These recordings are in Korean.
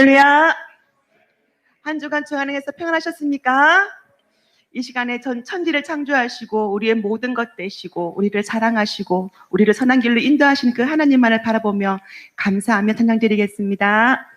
할렐루야. 한 주간 주 안에서 평안하셨습니까? 이 시간에 전 천지를 창조하시고 우리의 모든 것 되시고 우리를 사랑하시고 우리를 선한 길로 인도하신 그 하나님만을 바라보며 감사하며 찬양드리겠습니다.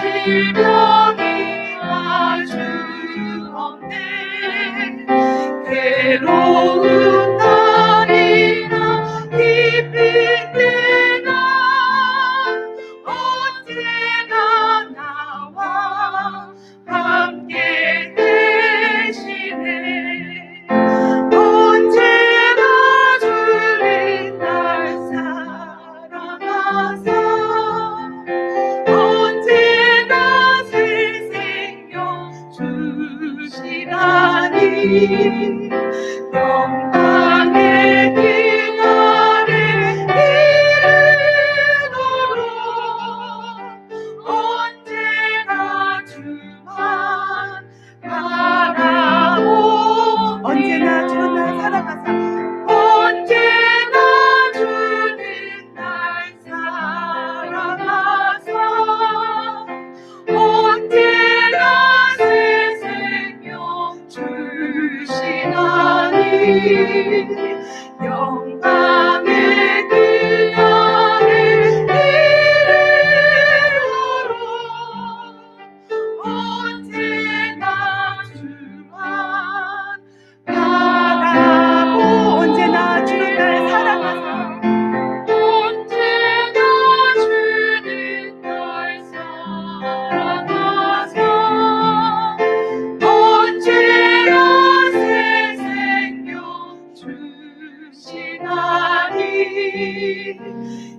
질병이 아주 없네.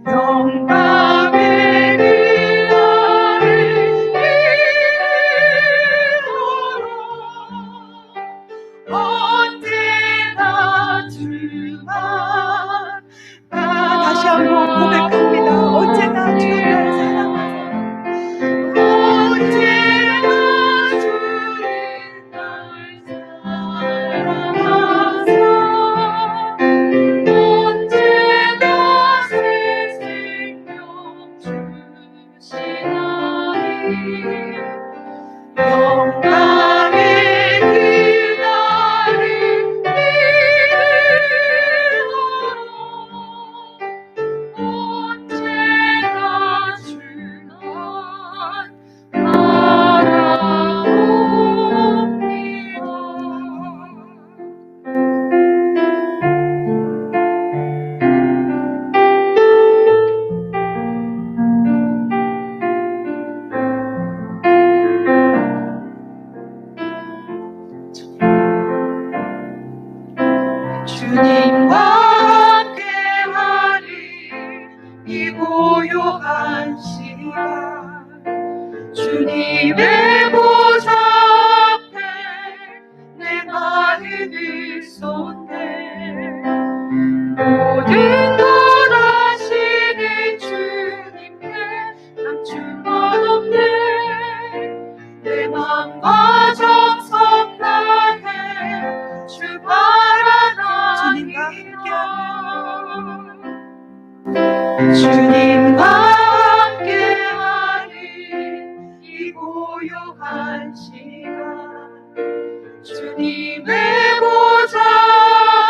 영광의 그날을 이루어 언제나 주만. 다시 한번 고백합니다. 언제나 주님 날 사랑하사, 언제나 주님 날 사랑하사, 언제나 새 생명 주시나니. 영광의 그날을 이루어 언제나 주만 바라옵니다. 주님과 함께하리 이 고요한 시간, 주님의 보좌 앞에 내 마음을 쏟네. 모든 것 아시는 주님께 감출 것 없네. 내 맘과 정성 다해 주 바라나이다. 주님과 함께하리 이 고요한 시간, 주님의 보좌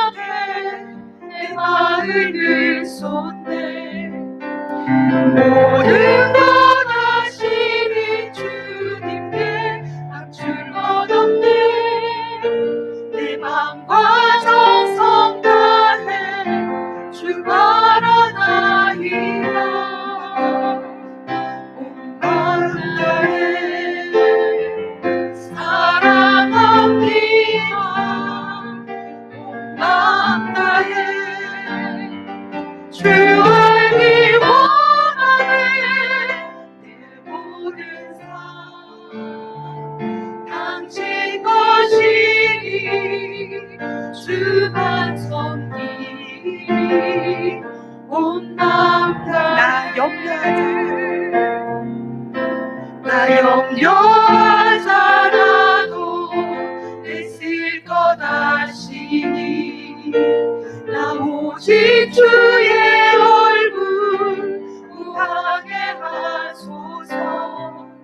앞에 내 마음을 쏟네. 모든 것 아시는 주님께 감출 것 없네. 내 맘과 정성 다해 주 바라나이다. 온 마음 다해 사랑합니다. 온 마음 다해 주 알기 원하네. 내 모든 삶 당신 것이니 주만 섬기니. 온 마음 다 염려하잖아도 애쓸 것 아시니. 나 오직 주의 얼굴 구하게 하소서.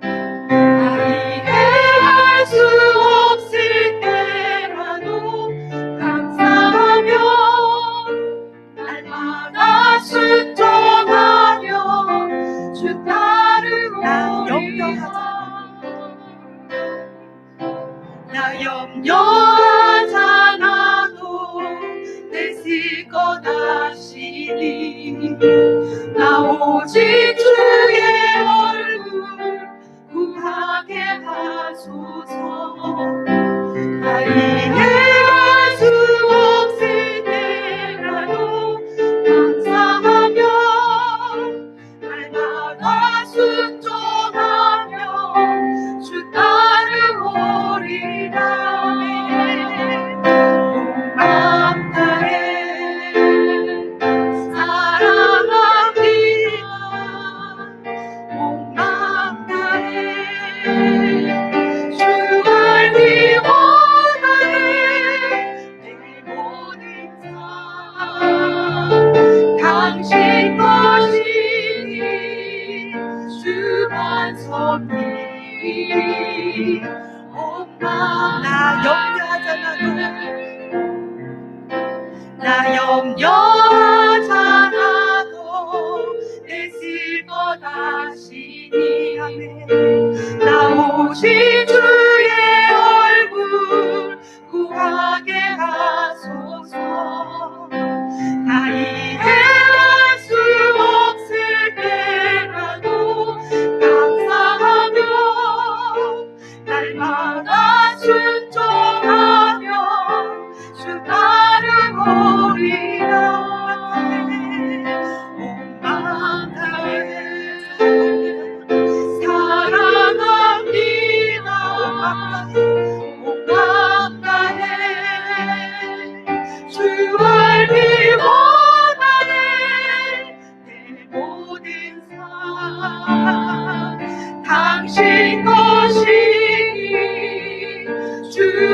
나 이해할 수 없을 때라도 감사하며 날마다 순종하며 주 따르오리라. 나 염려하잖아도 애쓸 것 아시니. 나 오직 주의 얼굴 구하게 하소서. 나 이해할 수 없을 때라도 감사하며 날마다 순종하며 주 따르오리라. 온 마음 다해 사랑합니다. 온 마음 다해 주 알기 원하네. 내 모든 삶 당신 것이니 주만 섬기니. 온 마음 나 염려하잖아도 애쓸 것 아시니. 나 오직 주의 얼굴 구하게 하소서. 나 이해할 수 없을 때라도 감사하며 날마다 순종하며 주 따르오리라. 온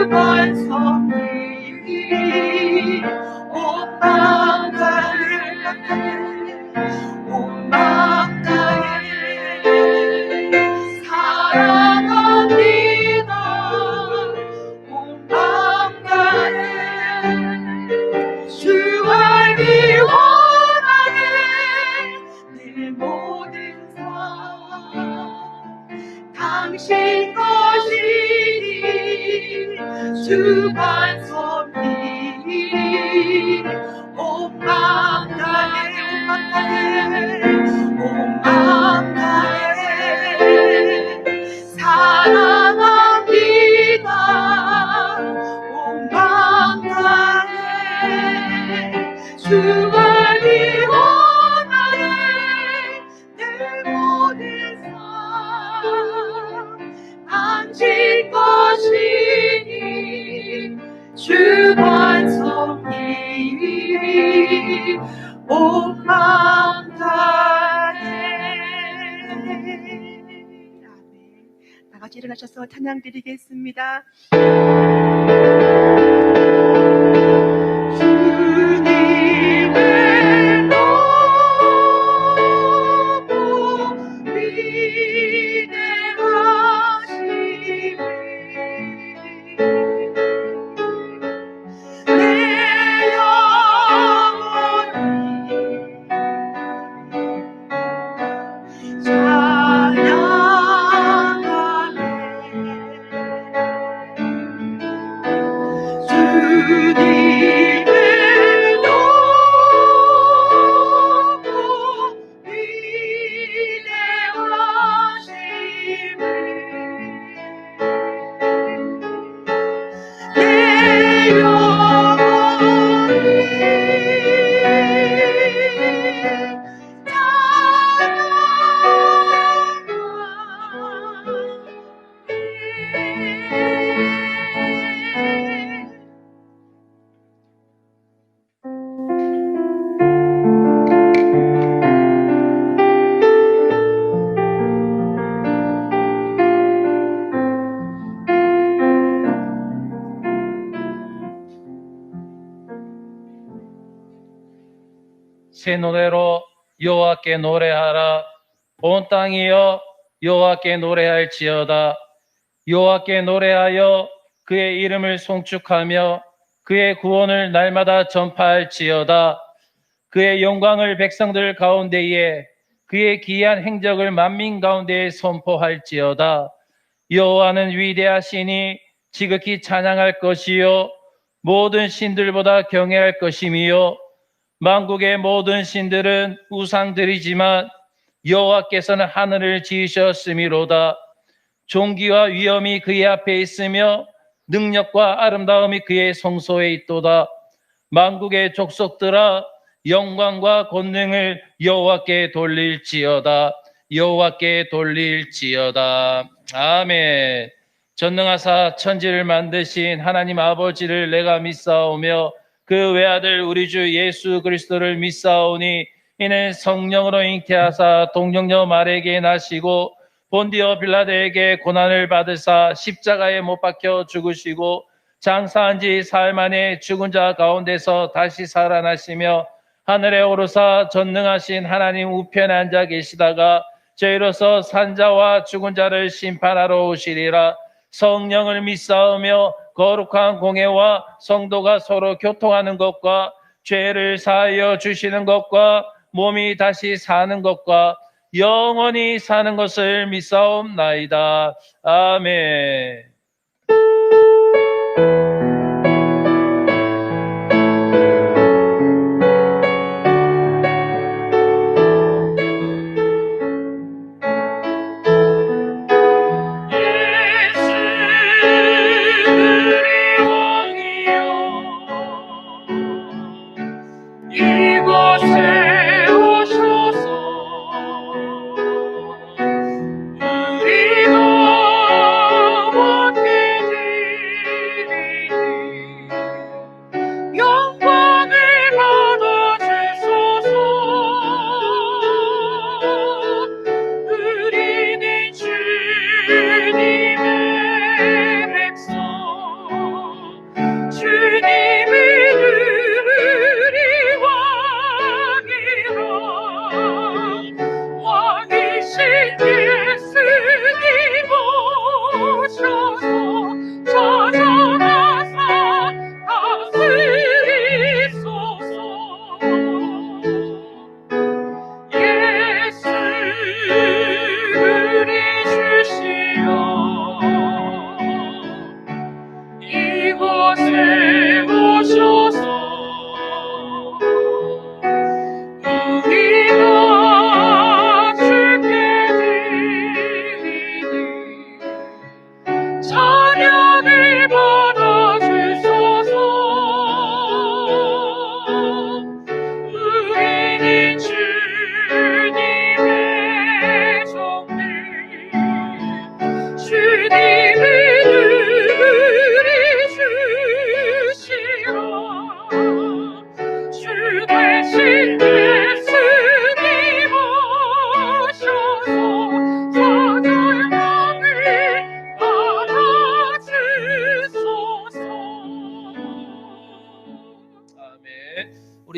주관섭리 온 망다에 사랑합니다. 온 망다에 주 알기 원하네. 내 모든 삶 당신 것이니 주관섭리 온 망다에 온 망다에 사랑합니다. 온 망다에 주관이 원하네. 내 모든 삶 당신 것이니 주관섭리 온 망다에. 다 같이 일어나셔서 찬양 드리겠습니다. 주님의 너무 위대하심이 내 영혼이 찬양하네. 주님의 너무 위대하심이 내 새 노래로 여호와께 노래하라. 온 땅이여 여호와께 노래할지어다. 여호와께 노래하여 그의 이름을 송축하며 그의 구원을 날마다 전파할지어다. 그의 영광을 백성들 가운데에 그의 기이한 행적을 만민 가운데에 선포할지어다. 여호와는 위대하시니 지극히 찬양할 것이요 모든 신들보다 경외할 것이며 만국의 모든 신들은 우상들이지만 여호와께서는 하늘을 지으셨음이로다. 존귀와 위엄이 그의 앞에 있으며 능력과 아름다움이 그의 성소에 있도다. 만국의 족속들아 영광과 권능을 여호와께 돌릴지어다. 여호와께 돌릴지어다. 아멘. 전능하사 천지를 만드신 하나님 아버지를 내가 믿사오며 그 외아들 우리 주 예수 그리스도를 믿사오니 이는 성령으로 잉태하사 동정녀 마리아에게 나시고 본디오 빌라도에게 고난을 받으사 십자가에 못 박혀 죽으시고 장사한 지 사흘 만에 죽은 자 가운데서 다시 살아나시며 하늘에 오르사 전능하신 하나님 우편에 앉아 계시다가 저희로서 산자와 죽은 자를 심판하러 오시리라. 성령을 믿사오며 거룩한 공회와 성도가 서로 교통하는 것과 죄를 사하여 주시는 것과 몸이 다시 사는 것과 영원히 사는 것을 믿사옵나이다. 아멘. 이곳에 오셔서 우리 영혼을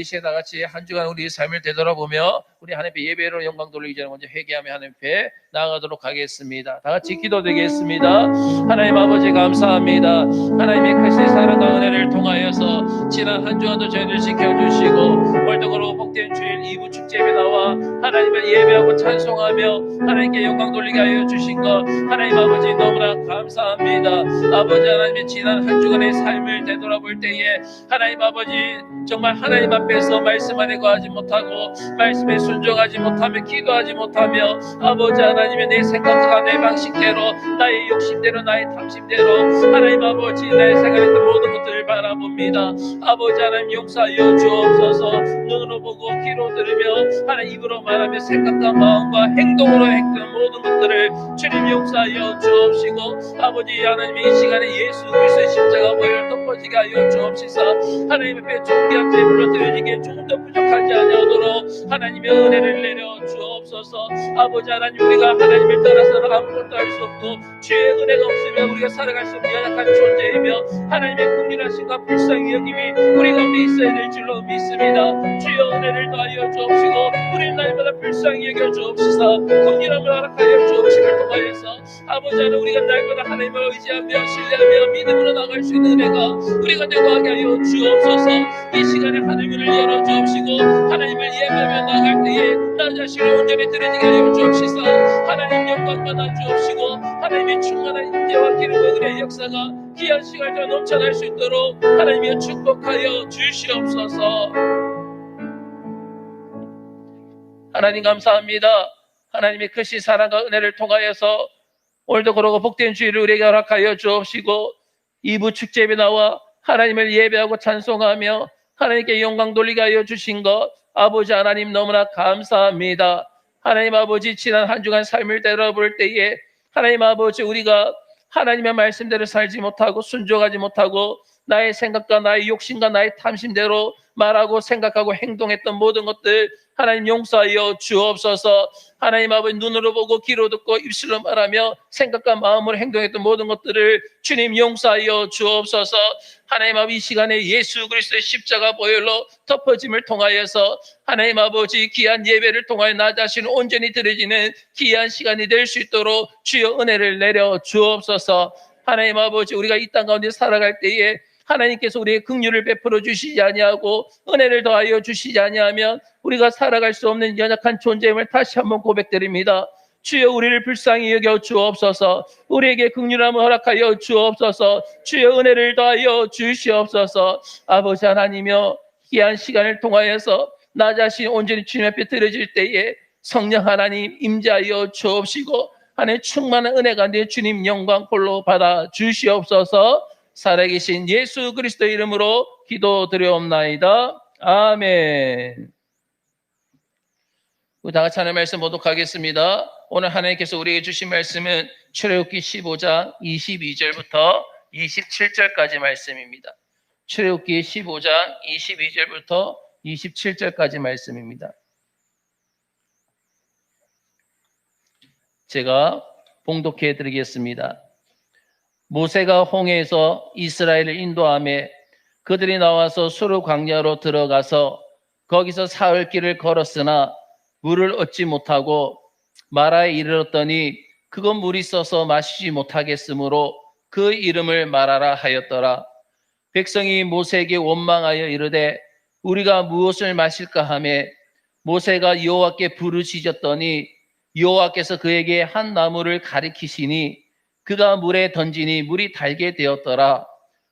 시에 다 같이 한 주간 우리 삶을 되돌아보며 우리 하나님께 예배로 영광 돌리기 전에 먼저 회개하며 하나님께 나아가도록 하겠습니다. 다 같이 기도드리겠습니다. 하나님 아버지 감사합니다. 하나님의 크신 사랑과 은혜를 통하여서 지난 한 주간도 저희를 지켜주시고 월등으로 복된 주일 2부 축제에 나와 하나님을 예배하고 찬송하며 하나님께 영광 돌리게 하여 주신 것 하나님 아버지 너무나 감사합니다. 아버지 하나님의 지난 한 주간의 삶을 되돌아볼 때에 하나님 아버지 정말 하나님 앞에서 말씀 안에 거하지 못하고 말씀에 순종하지 못하며 기도하지 못하며 아버지 하나님의 내 생각과 내 방식대로 나의 욕심대로 나의 탐심대로 하나님 아버지 나의 생각했던 모든 것들을 바라봅니다. 아버지 하나님 용서하여 주옵소서. 눈으로 보고 귀로 들으며 하나님 입으로 말하며 생각과 마음과 행동으로 행동하는 모든 것들을 주님 용서하여 주옵시고 아버지 하나님의 이 시간에 예수 그리스도의 십자가 보혈 덮어지게 하여 주옵시사. 하나님 앞에 존귀한 제물로 드려지기에 조금 더 부족하지 아니하도록 하나님의 은혜를 내려 주옵소서. 아버지 하나님 우리가 하나님을 떠나서는 아무것도 할 수 없고 주의 은혜가 없으면 우리가 살아갈 수 없는 연약한 존재이며 하나님의 긍휼하심과 불쌍히 여김이 우리 가운데 있어야 될 줄로 믿습니다. 주여 은혜를 더하여 주옵시고 우리는 날마다 불쌍히 여겨 주옵시사. 긍휼함을 허락하여 주옵심을 통하여서 아버지 하나님 우리가 날마다 하나님을 의지하며 신뢰하며 믿음으로 나갈 수 있는 은혜가 우리가 되고하게 하여 주옵소서. 이 시간에 하늘문을 열어 주옵시고 하나님을 예배하며 나갈 때에 나 자신을 온전히 드러지게 하여 주옵시사. 하나님 영광 받아 주옵시고 하나님의 충만한 인재와 기름의 은혜의 역사가 귀한 시간을 넘쳐날 수 있도록 하나님의 축복하여 주시옵소서. 하나님 감사합니다. 하나님의 크신 사랑과 은혜를 통하여서 오늘도 그러고 복된 주일을 우리에게 허락하여 주옵시고 2부 축제에 나와 하나님을 예배하고 찬송하며 하나님께 영광 돌리게 하여 주신 것 아버지 하나님 너무나 감사합니다. 하나님 아버지 지난 한 주간 삶을 되돌아볼 때에 하나님 아버지 우리가 하나님의 말씀대로 살지 못하고 순종하지 못하고 나의 생각과 나의 욕심과 나의 탐심대로 말하고 생각하고 행동했던 모든 것들 하나님 용서하여 주옵소서. 하나님 아버지 눈으로 보고 귀로 듣고 입술로 말하며 생각과 마음으로 행동했던 모든 것들을 주님 용서하여 주옵소서. 하나님 아버지 이 시간에 예수 그리스도의 십자가 보혈로 덮어짐을 통하여서 하나님 아버지 귀한 예배를 통하여 나 자신을 온전히 드려지는 귀한 시간이 될 수 있도록 주여 은혜를 내려 주옵소서. 하나님 아버지 우리가 이 땅 가운데 살아갈 때에 하나님께서 우리의 긍휼을 베풀어 주시지 아니하고 은혜를 더하여 주시지 아니하면 우리가 살아갈 수 없는 연약한 존재임을 다시 한번 고백드립니다. 주여 우리를 불쌍히 여겨 주옵소서. 우리에게 긍휼함을 허락하여 주옵소서. 주여 은혜를 더하여 주시옵소서. 아버지 하나님이여 귀한 시간을 통하여서 나 자신 온전히 주님 앞에 드려질 때에 성령 하나님 임재하여 주옵시고 하나님의 충만한 은혜 가운데 주님 영광 홀로 받아 주시옵소서. 살아계신 예수 그리스도 이름으로 기도드려옵나이다. 아멘. 우리 다 같이 하나님의 말씀 보도록 하겠습니다. 오늘 하나님께서 우리에게 주신 말씀은 출애굽기 15장 22절부터 27절까지 말씀입니다. 출애굽기 15장 22절부터 27절까지 말씀입니다. 제가 봉독해 드리겠습니다. 모세가 홍해에서 이스라엘을 인도하며 그들이 나와서 수르 광야로 들어가서 거기서 사흘 길을 걸었으나 물을 얻지 못하고 마라에 이르렀더니 그건 물이 써서 마시지 못하겠으므로 그 이름을 마라라 하였더라. 백성이 모세에게 원망하여 이르되 우리가 무엇을 마실까 하매 모세가 여호와께 부르짖었더니 여호와께서 그에게 한 나무를 가리키시니 그가 물에 던지니 물이 달게 되었더라.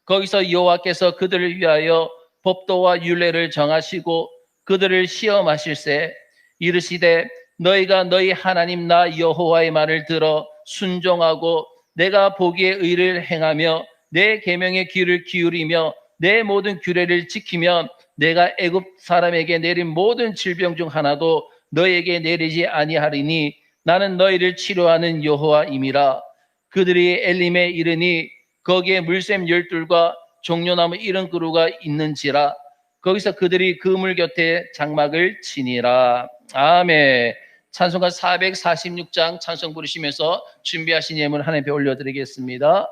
거기서 여호와께서 그들을 위하여 법도와 율례를 정하시고 그들을 시험하실세 이르시되 너희가 너희 하나님 나 여호와의 말을 들어 순종하고 내가 보기에 의를 행하며 내 계명에 귀를 기울이며 내 모든 규례를 지키면 내가 애굽 사람에게 내린 모든 질병 중 하나도 너희에게 내리지 아니하리니 나는 너희를 치료하는 여호와임이라. 그들이 엘림에 이르니 거기에 물샘 12과 종려나무 70그루가 있는지라. 거기서 그들이 그 물 곁에 장막을 치니라. 아멘. 찬송가 446장 찬송 부르시면서 준비하신 예물 하나님 앞에 올려드리겠습니다.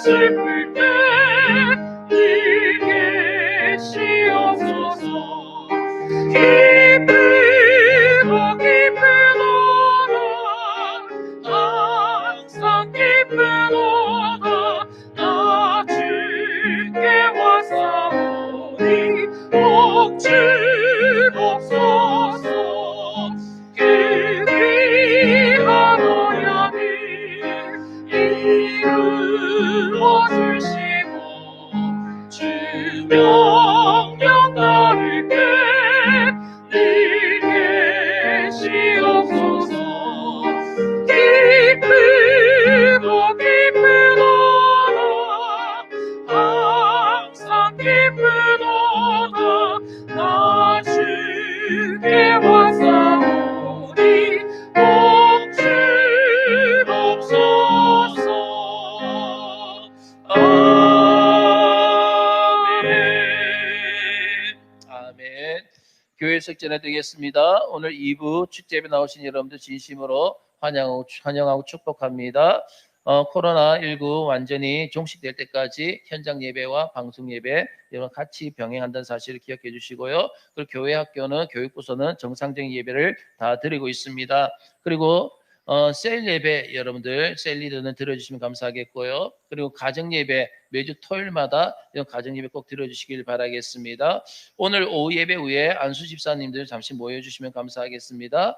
슬플 때 늘 계시옵소서. 기쁘고 기쁘도다 항상 기쁘도다 나 주께 왔사오니 복 주옵소서. 그 귀한 언약을 이루어 주시고 주 명령 따르게 늘 계시옵소서. 기쁘고 기쁘도다 항상 기쁘도다 나 주께 왔사오니 복 주옵소서. 아멘. 교회 석전에 되겠습니다. 오늘 2부 축제에 나오신 여러분들 진심으로 환영하고 축복합니다. 코로나19 완전히 종식될 때까지 현장 예배와 방송 예배 여러분 같이 병행한다는 사실을 기억해 주시고요. 그리고 교회 학교는 교육부서는 정상적인 예배를 다 드리고 있습니다. 그리고 셀 예배 여러분들 셀 리더는 들어주시면 감사하겠고요. 그리고 가정 예배 매주 토요일마다 이런 가정 예배 꼭 들어주시길 바라겠습니다. 오늘 오후 예배 후에 안수 집사님들 잠시 모여주시면 감사하겠습니다.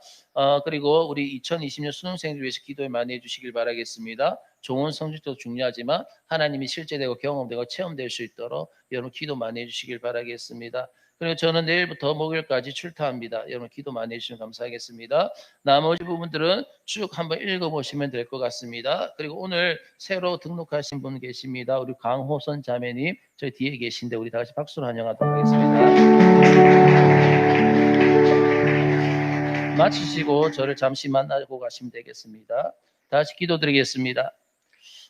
그리고 우리 2020년 수능생들 위해서 기도에 많이 해주시길 바라겠습니다. 좋은 성적도 중요하지만 하나님이 실제되고 경험되고 체험될 수 있도록 여러분 기도 많이 해주시길 바라겠습니다. 그리고 저는 내일부터 목요일까지 출타합니다. 여러분 기도 많이 해주시면 감사하겠습니다. 나머지 부분들은 쭉 한번 읽어보시면 될 것 같습니다. 그리고 오늘 새로 등록하신 분 계십니다. 우리 강호선 자매님 저희 뒤에 계신데 우리 다 같이 박수로 환영하도록 하겠습니다. 마치시고 저를 잠시 만나고 가시면 되겠습니다. 다 같이 기도드리겠습니다.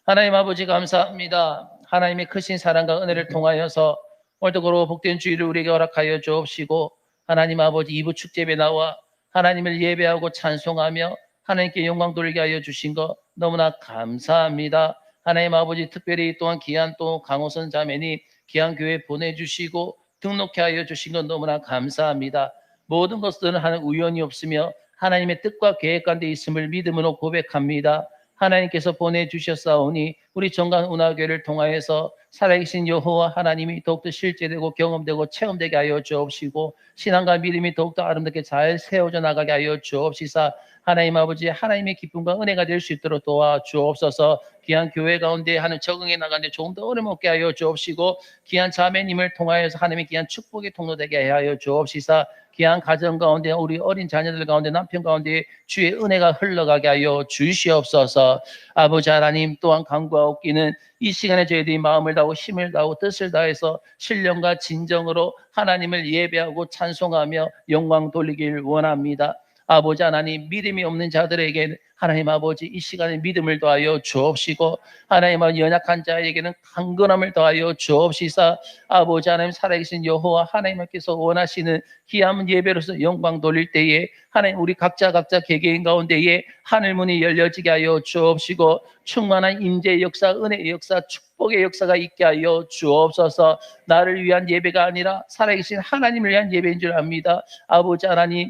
하나님 아버지 감사합니다. 하나님의 크신 사랑과 은혜를 통하여서 오늘도 그로 복된 주일을 우리에게 허락하여 주옵시고 하나님 아버지 2부 축제에 나와 하나님을 예배하고 찬송하며 하나님께 영광 돌리게 하여 주신 것 너무나 감사합니다. 하나님 아버지 특별히 또한 귀한 또 강호선 자매님 귀한 교회 보내주시고 등록해 하여 주신 것 너무나 감사합니다. 모든 것들은 하는 우연이 없으며 하나님의 뜻과 계획 가운데 있음을 믿음으로 고백합니다. 하나님께서 보내주셨사오니 우리 정강운하교회를 통하여서 살아계신 여호와 하나님이 더욱더 실제되고 경험되고 체험되게 하여 주옵시고 신앙과 믿음이 더욱더 아름답게 잘 세워져 나가게 하여 주옵시사 하나님 아버지 하나님의 기쁨과 은혜가 될 수 있도록 도와주옵소서. 귀한 교회 가운데 하는 적응해 나가는데 조금 더 어려움 없게 하여 주옵시고 귀한 자매님을 통하여서 하나님의 귀한 축복의 통로되게 하여 주옵시사 귀한 가정 가운데 우리 어린 자녀들 가운데 남편 가운데 주의 은혜가 흘러가게 하여 주시옵소서. 아버지 하나님 또한 간구하옵기는 이 시간에 저희들이 마음을 다하고 힘을 다하고 뜻을 다해서 신령과 진정으로 하나님을 예배하고 찬송하며 영광 돌리길 원합니다. 아버지 하나님 믿음이 없는 자들에게 하나님 아버지 이 시간에 믿음을 더하여 주옵시고 하나님 아버지 연약한 자에게는 강건함을 더하여 주옵시사 아버지 하나님 살아계신 여호와 하나님께서 원하시는 귀한 예배로서 영광 돌릴 때에 하나님 우리 각자 개개인 가운데에 하늘문이 열려지게 하여 주옵시고 충만한 임재의 역사 은혜의 역사 축복의 역사가 있게 하여 주옵소서. 나를 위한 예배가 아니라 살아계신 하나님을 위한 예배인 줄 압니다. 아버지 하나님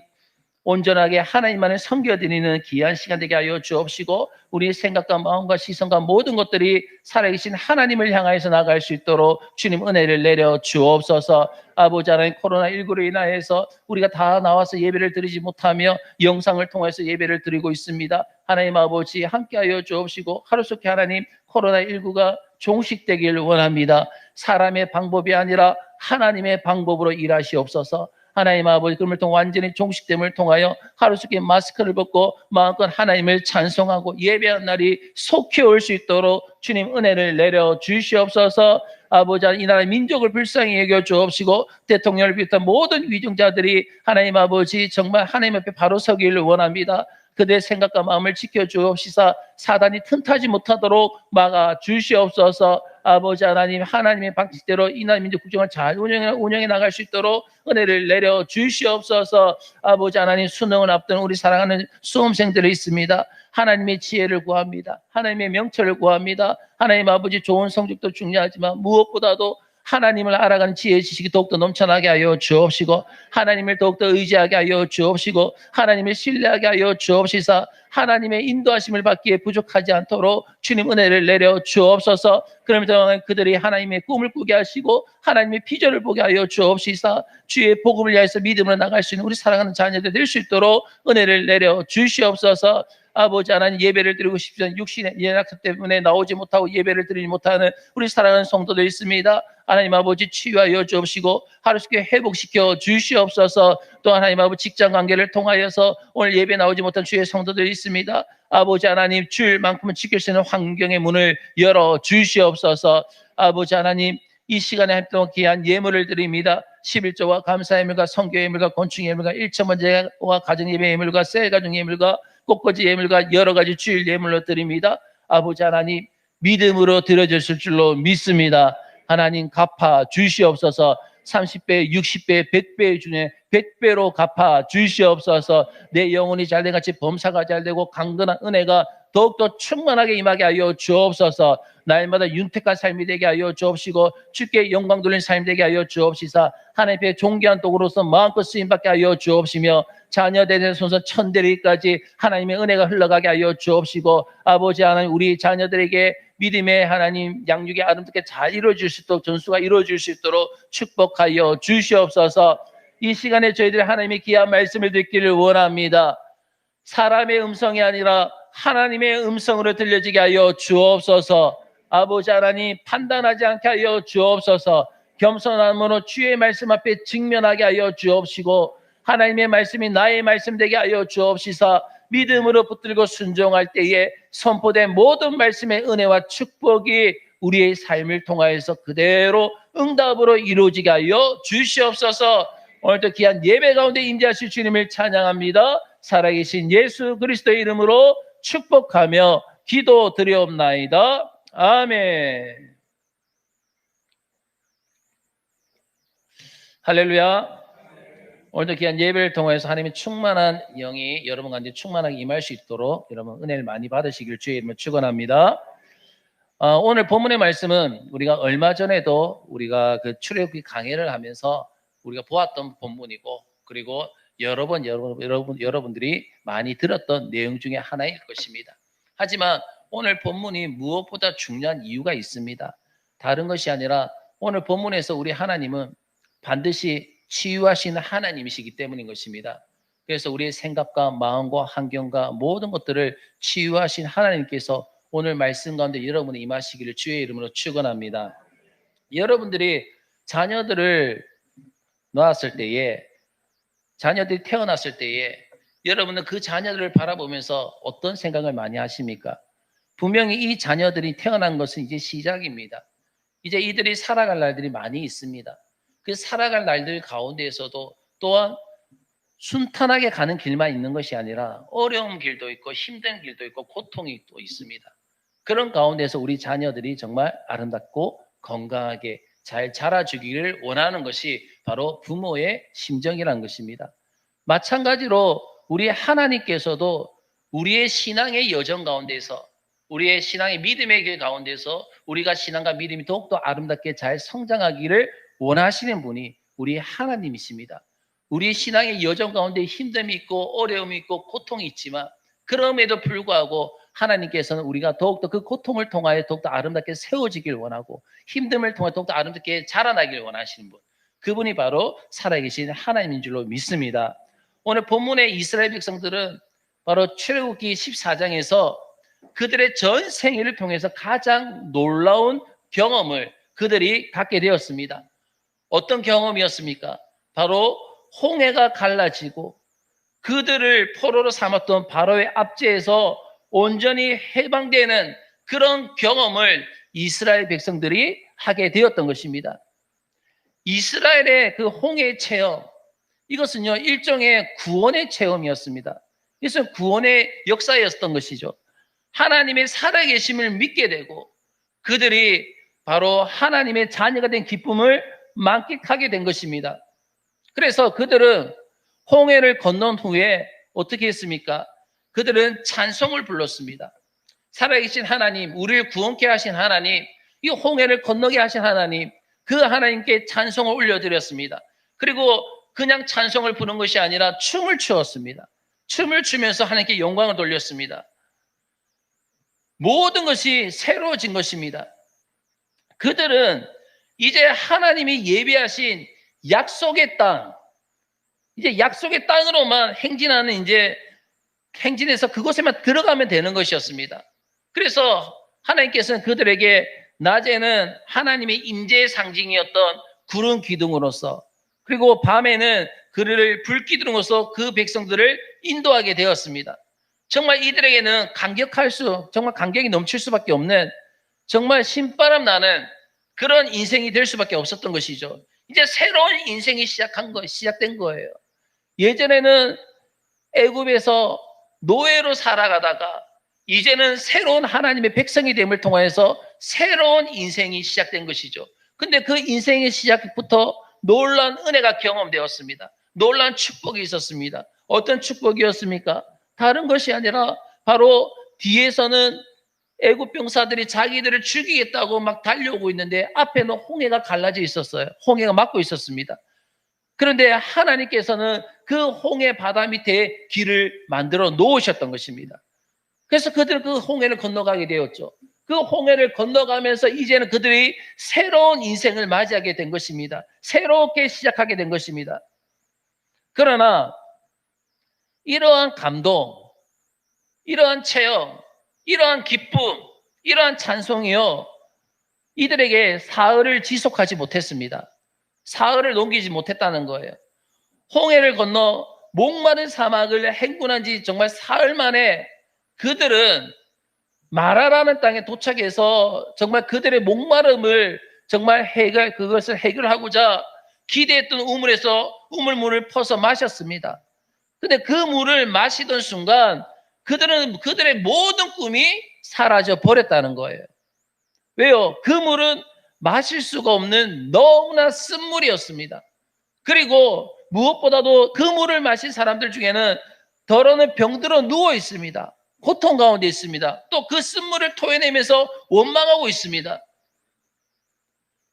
온전하게 하나님만을 섬겨드리는 귀한 시간 되게 하여 주옵시고 우리의 생각과 마음과 시선과 모든 것들이 살아계신 하나님을 향하여서 나갈 수 있도록 주님 은혜를 내려 주옵소서. 아버지 하나님 코로나19로 인하여서 우리가 다 나와서 예배를 드리지 못하며 영상을 통해서 예배를 드리고 있습니다. 하나님 아버지 함께하여 주옵시고 하루속히 하나님 코로나19가 종식되기를 원합니다. 사람의 방법이 아니라 하나님의 방법으로 일하시옵소서. 하나님 아버지 그럼을 통해 완전히 종식됨을 통하여 하루속히 마스크를 벗고 마음껏 하나님을 찬송하고 예배하는 날이 속히 올 수 있도록 주님 은혜를 내려 주시옵소서. 아버지 이 나라의 민족을 불쌍히 여겨 주옵시고 대통령을 비롯한 모든 위정자들이 하나님 아버지 정말 하나님 앞에 바로 서기를 원합니다. 그들의 생각과 마음을 지켜주옵시사 사단이 틈타지 못하도록 막아 주시옵소서. 아버지 하나님, 하나님의 방식대로 이 나라 민족 국정을 잘 운영해 나갈 수 있도록 은혜를 내려 주시옵소서. 아버지 하나님, 수능을 앞둔 우리 사랑하는 수험생들이 있습니다. 하나님의 지혜를 구합니다. 하나님의 명철을 구합니다. 하나님 아버지, 좋은 성적도 중요하지만 무엇보다도 하나님을 알아가는 지혜 지식이 더욱더 넘쳐나게 하여 주옵시고, 하나님을 더욱더 의지하게 하여 주옵시고, 하나님을 신뢰하게 하여 주옵시사, 하나님의 인도하심을 받기에 부족하지 않도록 주님 은혜를 내려 주옵소서. 그러면서 그들이 하나님의 꿈을 꾸게 하시고 하나님의 비전을 보게 하여 주옵시사, 주의 복음을 위해서 믿음으로 나갈 수 있는 우리 사랑하는 자녀들 될 수 있도록 은혜를 내려 주시옵소서. 아버지 하나님, 예배를 드리고 싶지만 육신의 연약함 때문에 나오지 못하고 예배를 드리지 못하는 우리 사랑하는 성도들 있습니다. 하나님 아버지, 치유하여 주옵시고 하루씩 회복시켜 주시옵소서. 또 하나님 아버지, 직장 관계를 통하여서 오늘 예배 나오지 못한 주의 성도들이 있습니다. 아버지 하나님, 주일만큼은 지킬 수 있는 환경의 문을 열어 주시옵소서. 아버지 하나님, 이 시간에 함께 귀한 예물을 드립니다. 11조와 감사 예물과 성교 예물과 건축 예물과 1천번제와 가정 예배 예물과 셀 가정 예물과 꽃꽂이 예물과 여러 가지 주일 예물로 드립니다. 아버지 하나님, 믿음으로 드려졌을 줄로 믿습니다. 하나님, 갚아 주시옵소서. 30배, 60배, 100배 중에 100배로 갚아 주시옵소서. 내 영혼이 잘된 같이 범사가 잘되고 강건한 은혜가 더욱더 충만하게 임하게 하여 주옵소서. 날마다 윤택한 삶이 되게 하여 주옵시고 주께 영광 돌리는 삶이 되게 하여 주옵시사, 하나님의 존귀한 도구로서 마음껏 쓰임받게 하여 주옵시며 자녀 대대손손 천대리까지 하나님의 은혜가 흘러가게 하여 주옵시고, 아버지 하나님, 우리 자녀들에게 믿음의 하나님 양육이 아름답게 잘 이루어질 수 있도록, 전수가 이루어질 수 있도록 축복하여 주시옵소서. 이 시간에 저희들이 하나님의 귀한 말씀을 듣기를 원합니다. 사람의 음성이 아니라 하나님의 음성으로 들려지게 하여 주옵소서. 아버지 하나님, 판단하지 않게 하여 주옵소서. 겸손함으로 주의 말씀 앞에 직면하게 하여 주옵시고, 하나님의 말씀이 나의 말씀 되게 하여 주옵시사, 믿음으로 붙들고 순종할 때에 선포된 모든 말씀의 은혜와 축복이 우리의 삶을 통하여서 그대로 응답으로 이루어지게 하여 주시옵소서. 오늘도 귀한 예배 가운데 임재하실 주님을 찬양합니다. 살아계신 예수 그리스도의 이름으로 축복하며 기도드리옵나이다. 아멘. 할렐루야. 오늘도 귀한 예배를 통해서 하나님의 충만한 영이 여러분 가운데 충만하게 임할 수 있도록 여러분 은혜를 많이 받으시길 주의 이름으로 축원합니다. 오늘 본문의 말씀은 우리가 얼마 전에도 우리가 그 출애굽기 강해를 하면서 우리가 보았던 본문이고, 그리고 여러분들이 많이 들었던 내용 중에 하나일 것입니다. 하지만 오늘 본문이 무엇보다 중요한 이유가 있습니다. 다른 것이 아니라 오늘 본문에서 우리 하나님은 반드시 치유하시는 하나님이시기 때문인 것입니다. 그래서 우리의 생각과 마음과 환경과 모든 것들을 치유하신 하나님께서 오늘 말씀 가운데 여러분이 임하시기를 주의 이름으로 축원합니다. 여러분들이 자녀들을 낳았을 때에, 자녀들이 태어났을 때에 여러분은 그 자녀들을 바라보면서 어떤 생각을 많이 하십니까? 분명히 이 자녀들이 태어난 것은 이제 시작입니다. 이제 이들이 살아갈 날들이 많이 있습니다. 그 살아갈 날들 가운데에서도 또한 순탄하게 가는 길만 있는 것이 아니라 어려운 길도 있고 힘든 길도 있고 고통이 또 있습니다. 그런 가운데서 우리 자녀들이 정말 아름답고 건강하게 잘 자라주기를 원하는 것이 바로 부모의 심정이라는 것입니다. 마찬가지로 우리 하나님께서도 우리의 신앙의 여정 가운데서, 우리의 신앙의 믿음의 길 가운데서 우리가 신앙과 믿음이 더욱더 아름답게 잘 성장하기를 원하시는 분이 우리 하나님이십니다. 우리 신앙의 여정 가운데 힘듦이 있고 어려움이 있고 고통이 있지만 그럼에도 불구하고 하나님께서는 우리가 더욱더 그 고통을 통하여 더욱더 아름답게 세워지길 원하고 힘듦을 통해 더욱더 아름답게 자라나길 원하시는 분, 그분이 바로 살아계신 하나님인 줄로 믿습니다. 오늘 본문의 이스라엘 백성들은 바로 출애굽기 14장에서 그들의 전 생애를 통해서 가장 놀라운 경험을 그들이 갖게 되었습니다. 어떤 경험이었습니까? 바로 홍해가 갈라지고 그들을 포로로 삼았던 바로의 압제에서 온전히 해방되는 그런 경험을 이스라엘 백성들이 하게 되었던 것입니다. 이스라엘의 그 홍해 체험, 이것은요 일종의 구원의 체험이었습니다. 이것은 구원의 역사였던 것이죠. 하나님의 살아계심을 믿게 되고 그들이 바로 하나님의 자녀가 된 기쁨을 만끽하게 된 것입니다. 그래서 그들은 홍해를 건넌 후에 어떻게 했습니까? 그들은 찬송을 불렀습니다. 살아계신 하나님, 우리를 구원케 하신 하나님, 이 홍해를 건너게 하신 하나님, 그 하나님께 찬송을 올려드렸습니다. 그리고 그냥 찬송을 부른 것이 아니라 춤을 추었습니다. 춤을 추면서 하나님께 영광을 돌렸습니다. 모든 것이 새로워진 것입니다. 그들은 이제 하나님이 예비하신 약속의 땅, 이제 약속의 땅으로만 행진해서 그곳에만 들어가면 되는 것이었습니다. 그래서 하나님께서는 그들에게 낮에는 하나님의 임재의 상징이었던 구름 기둥으로서, 그리고 밤에는 그를 불기둥으로서 그 백성들을 인도하게 되었습니다. 정말 이들에게는 정말 감격이 넘칠 수밖에 없는, 정말 신바람 나는 그런 인생이 될 수밖에 없었던 것이죠. 이제 새로운 인생이 시작된 거예요. 예전에는 애굽에서 노예로 살아가다가 이제는 새로운 하나님의 백성이 됨을 통해서 새로운 인생이 시작된 것이죠. 근데 그 인생의 시작부터 놀라운 은혜가 경험되었습니다. 놀라운 축복이 있었습니다. 어떤 축복이었습니까? 다른 것이 아니라 바로 뒤에서는 애굽 병사들이 자기들을 죽이겠다고 막 달려오고 있는데 앞에는 홍해가 갈라져 있었어요. 홍해가 막고 있었습니다. 그런데 하나님께서는 그 홍해 바다 밑에 길을 만들어 놓으셨던 것입니다. 그래서 그들은 그 홍해를 건너가게 되었죠. 그 홍해를 건너가면서 이제는 그들이 새로운 인생을 맞이하게 된 것입니다. 새롭게 시작하게 된 것입니다. 그러나 이러한 감동, 이러한 체험, 이러한 기쁨, 이러한 찬송이요, 이들에게 사흘을 지속하지 못했습니다. 사흘을 넘기지 못했다는 거예요. 홍해를 건너 목마른 사막을 행군한 지 정말 사흘 만에 그들은 마라라는 땅에 도착해서 정말 그들의 목마름을 그것을 해결하고자 기대했던 우물물을 퍼서 마셨습니다. 근데 그 물을 마시던 순간 그들의 모든 꿈이 사라져 버렸다는 거예요. 왜요? 그 물은 마실 수가 없는 너무나 쓴물이었습니다. 그리고 무엇보다도 그 물을 마신 사람들 중에는 더러는 병들어 누워 있습니다. 고통 가운데 있습니다. 또 그 쓴물을 토해내면서 원망하고 있습니다.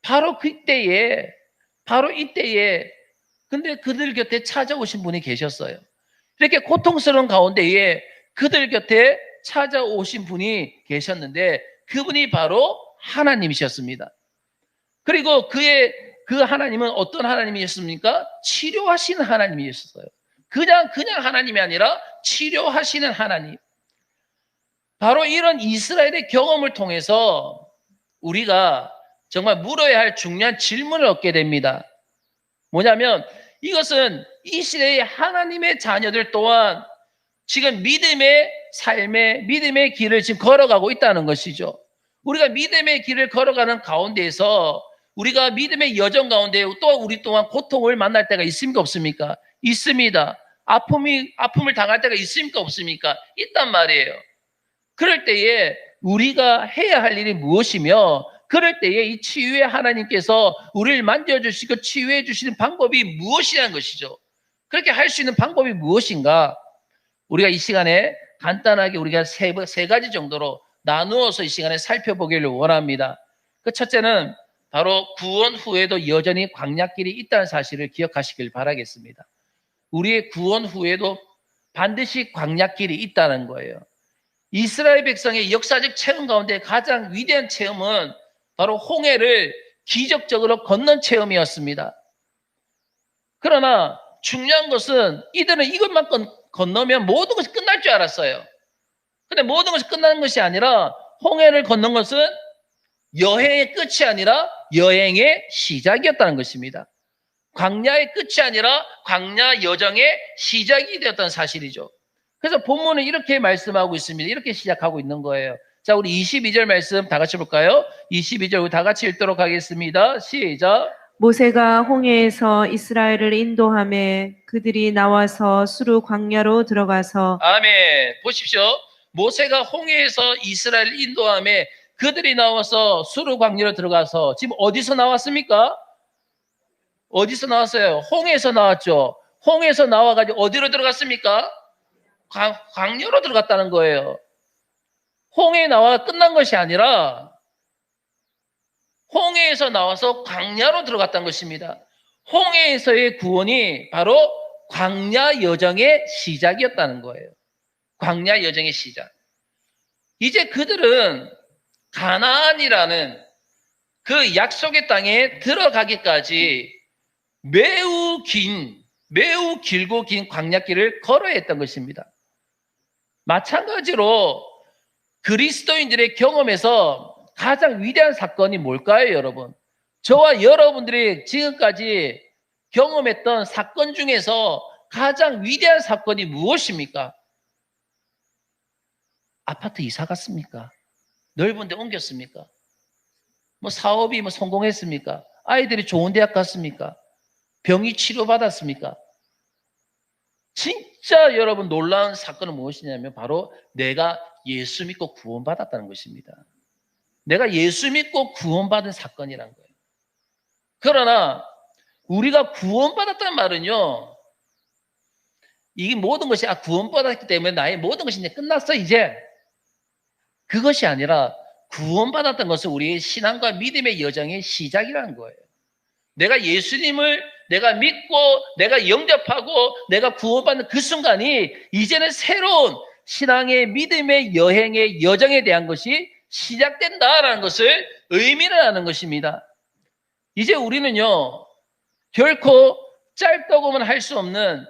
바로 이때에 근데 그들 곁에 찾아오신 분이 계셨어요. 이렇게 고통스러운 가운데에 그들 곁에 찾아오신 분이 계셨는데 그분이 바로 하나님이셨습니다. 그리고 그 하나님은 어떤 하나님이셨습니까? 치료하시는 하나님이셨어요. 그냥 하나님이 아니라 치료하시는 하나님. 바로 이런 이스라엘의 경험을 통해서 우리가 정말 물어야 할 중요한 질문을 얻게 됩니다. 뭐냐면 이것은 이 시대의 하나님의 자녀들 또한 지금 믿음의 길을 지금 걸어가고 있다는 것이죠. 우리가 믿음의 길을 걸어가는 가운데에서 우리가 믿음의 여정 가운데 또 우리 또한 고통을 만날 때가 있습니까? 없습니까? 있습니다. 아픔을 당할 때가 있습니까? 없습니까? 있단 말이에요. 그럴 때에 우리가 해야 할 일이 무엇이며 그럴 때에 이 치유의 하나님께서 우리를 만져주시고 치유해 주시는 방법이 무엇이라는 것이죠. 그렇게 할 수 있는 방법이 무엇인가? 우리가 이 시간에 간단하게 우리가 세 가지 정도로 나누어서 이 시간에 살펴보기를 원합니다. 그 첫째는 바로 구원 후에도 여전히 광야길이 있다는 사실을 기억하시길 바라겠습니다. 우리의 구원 후에도 반드시 광야길이 있다는 거예요. 이스라엘 백성의 역사적 체험 가운데 가장 위대한 체험은 바로 홍해를 기적적으로 건넌 체험이었습니다. 그러나 중요한 것은 이들은 이것만 건너면 모든 것이 끝날 줄 알았어요. 근데 모든 것이 끝나는 것이 아니라 홍해를 건넌 것은 여행의 끝이 아니라 여행의 시작이었다는 것입니다. 광야의 끝이 아니라 광야 여정의 시작이 되었다는 사실이죠. 그래서 본문은 이렇게 말씀하고 있습니다. 이렇게 시작하고 있는 거예요. 자, 우리 22절 말씀 다 같이 볼까요? 22절 우리 다 같이 읽도록 하겠습니다. 시작. 모세가 홍해에서 이스라엘을 인도하매 그들이 나와서 수르 광야로 들어가서 아멘. 보십시오. 모세가 홍해에서 이스라엘을 인도하며 그들이 나와서 수르 광야로 들어가서 지금 어디서 나왔습니까? 어디서 나왔어요? 홍해에서 나왔죠. 홍해에서 나와가지고 어디로 들어갔습니까? 광야로 들어갔다는 거예요. 홍해에 나와 끝난 것이 아니라 홍해에서 나와서 광야로 들어갔다는 것입니다. 홍해에서의 구원이 바로 광야 여정의 시작이었다는 거예요. 광야 여정의 시작. 이제 그들은 가나안이라는 그 약속의 땅에 들어가기까지 매우 길고 긴 광야길을 걸어야 했던 것입니다. 마찬가지로 그리스도인들의 경험에서 가장 위대한 사건이 뭘까요, 여러분? 저와 여러분들이 지금까지 경험했던 사건 중에서 가장 위대한 사건이 무엇입니까? 아파트 이사 갔습니까? 넓은 데 옮겼습니까? 뭐 사업이 성공했습니까? 아이들이 좋은 대학 갔습니까? 병이 치료받았습니까? 진짜 여러분 놀라운 사건은 무엇이냐면 바로 내가 예수 믿고 구원받았다는 것입니다. 내가 예수 믿고 구원받은 사건이란 거예요. 그러나 우리가 구원받았다는 말은요, 이 모든 것이 구원받았기 때문에 나의 모든 것이 이제 끝났어 이제. 그것이 아니라 구원받았던 것은 우리의 신앙과 믿음의 여정의 시작이라는 거예요. 내가 예수님을 내가 믿고 내가 영접하고 내가 구원받는 그 순간이 이제는 새로운 신앙의 믿음의 여행의 여정에 대한 것이 시작된다라는 것을 의미를 하는 것입니다. 이제 우리는요, 결코 짧다고만 할 수 없는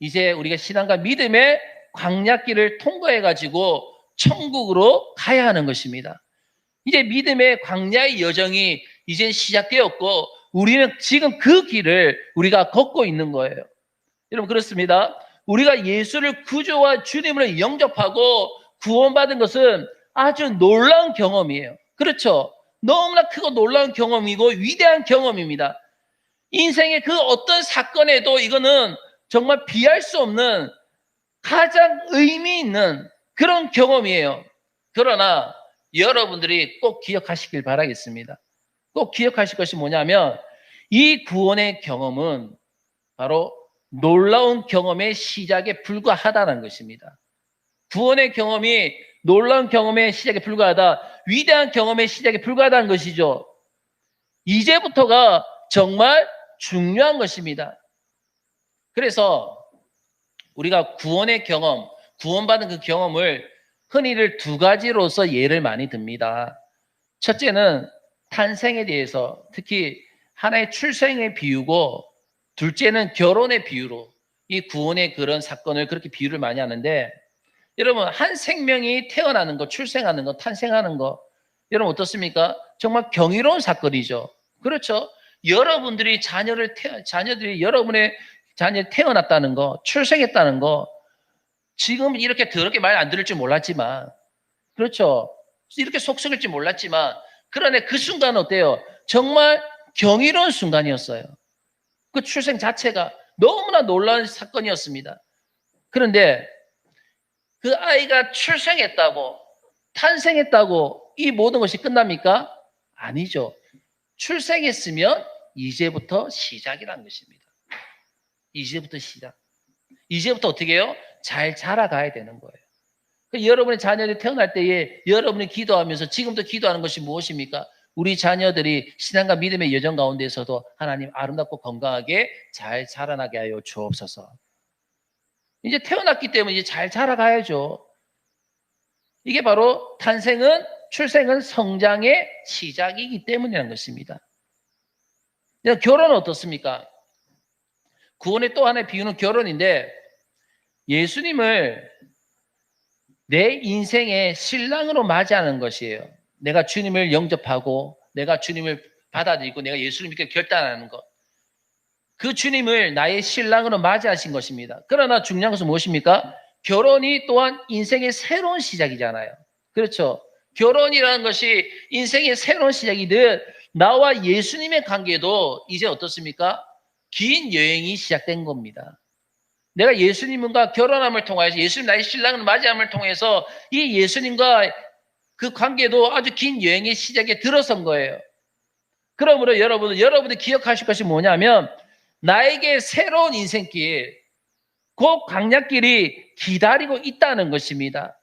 이제 우리가 신앙과 믿음의 광야길을 통과해가지고 천국으로 가야 하는 것입니다. 이제 믿음의 광야의 여정이 이제 시작되었고 우리는 지금 그 길을 우리가 걷고 있는 거예요. 여러분 그렇습니다. 우리가 예수를 구주와 주님으로 영접하고 구원받은 것은 아주 놀라운 경험이에요. 그렇죠? 너무나 크고 놀라운 경험이고 위대한 경험입니다. 인생의 그 어떤 사건에도 이거는 정말 비할 수 없는 가장 의미 있는 그런 경험이에요. 그러나 여러분들이 꼭 기억하시길 바라겠습니다. 꼭 기억하실 것이 뭐냐면 이 구원의 경험은 바로 놀라운 경험의 시작에 불과하다는 것입니다. 구원의 경험이 놀라운 경험의 시작에 불과하다, 위대한 경험의 시작에 불과하다는 것이죠. 이제부터가 정말 중요한 것입니다. 그래서 우리가 구원의 경험, 구원받은 그 경험을 흔히들 두 가지로서 예를 많이 듭니다. 첫째는 탄생에 대해서, 특히 하나의 출생의 비유고, 둘째는 결혼의 비유로 이 구원의 그런 사건을 그렇게 비유를 많이 하는데, 여러분 한 생명이 태어나는 것, 출생하는 것, 탄생하는 것, 여러분 어떻습니까? 정말 경이로운 사건이죠. 그렇죠? 여러분들이 자녀들이 여러분의 자녀 태어났다는 거, 출생했다는 거, 지금 이렇게 더럽게 말 안 들을 줄 몰랐지만, 그렇죠? 이렇게 속썩일 줄 몰랐지만, 그러나 그 순간은 어때요? 정말 경이로운 순간이었어요. 그 출생 자체가 너무나 놀라운 사건이었습니다. 그런데 그 아이가 출생했다고, 탄생했다고 이 모든 것이 끝납니까? 아니죠. 출생했으면 이제부터 시작이라는 것입니다. 이제부터 시작. 이제부터 어떻게 해요? 잘 자라가야 되는 거예요. 여러분의 자녀들이 태어날 때에 여러분이 기도하면서 지금도 기도하는 것이 무엇입니까? 우리 자녀들이 신앙과 믿음의 여정 가운데서도 하나님 아름답고 건강하게 잘 자라나게 하여 주옵소서. 이제 태어났기 때문에 이제 잘 자라가야죠. 이게 바로 출생은 성장의 시작이기 때문이라는 것입니다. 결혼은 어떻습니까? 구원의 또 하나의 비유는 결혼인데, 예수님을 내 인생의 신랑으로 맞이하는 것이에요. 내가 주님을 영접하고 내가 주님을 받아들이고 내가 예수를 믿게 결단하는 것. 그 주님을 나의 신랑으로 맞이하신 것입니다. 그러나 중요한 것은 무엇입니까? 결혼이 또한 인생의 새로운 시작이잖아요. 그렇죠? 결혼이라는 것이 인생의 새로운 시작이듯 나와 예수님의 관계도 이제 어떻습니까? 긴 여행이 시작된 겁니다. 내가 예수님과 결혼함을 통하여서 예수님 나의 신랑을 맞이함을 통해서 이 예수님과 그 관계도 아주 긴 여행의 시작에 들어선 거예요. 그러므로 여러분이 기억하실 것이 뭐냐면 나에게 새로운 인생길, 그 광야길이 기다리고 있다는 것입니다.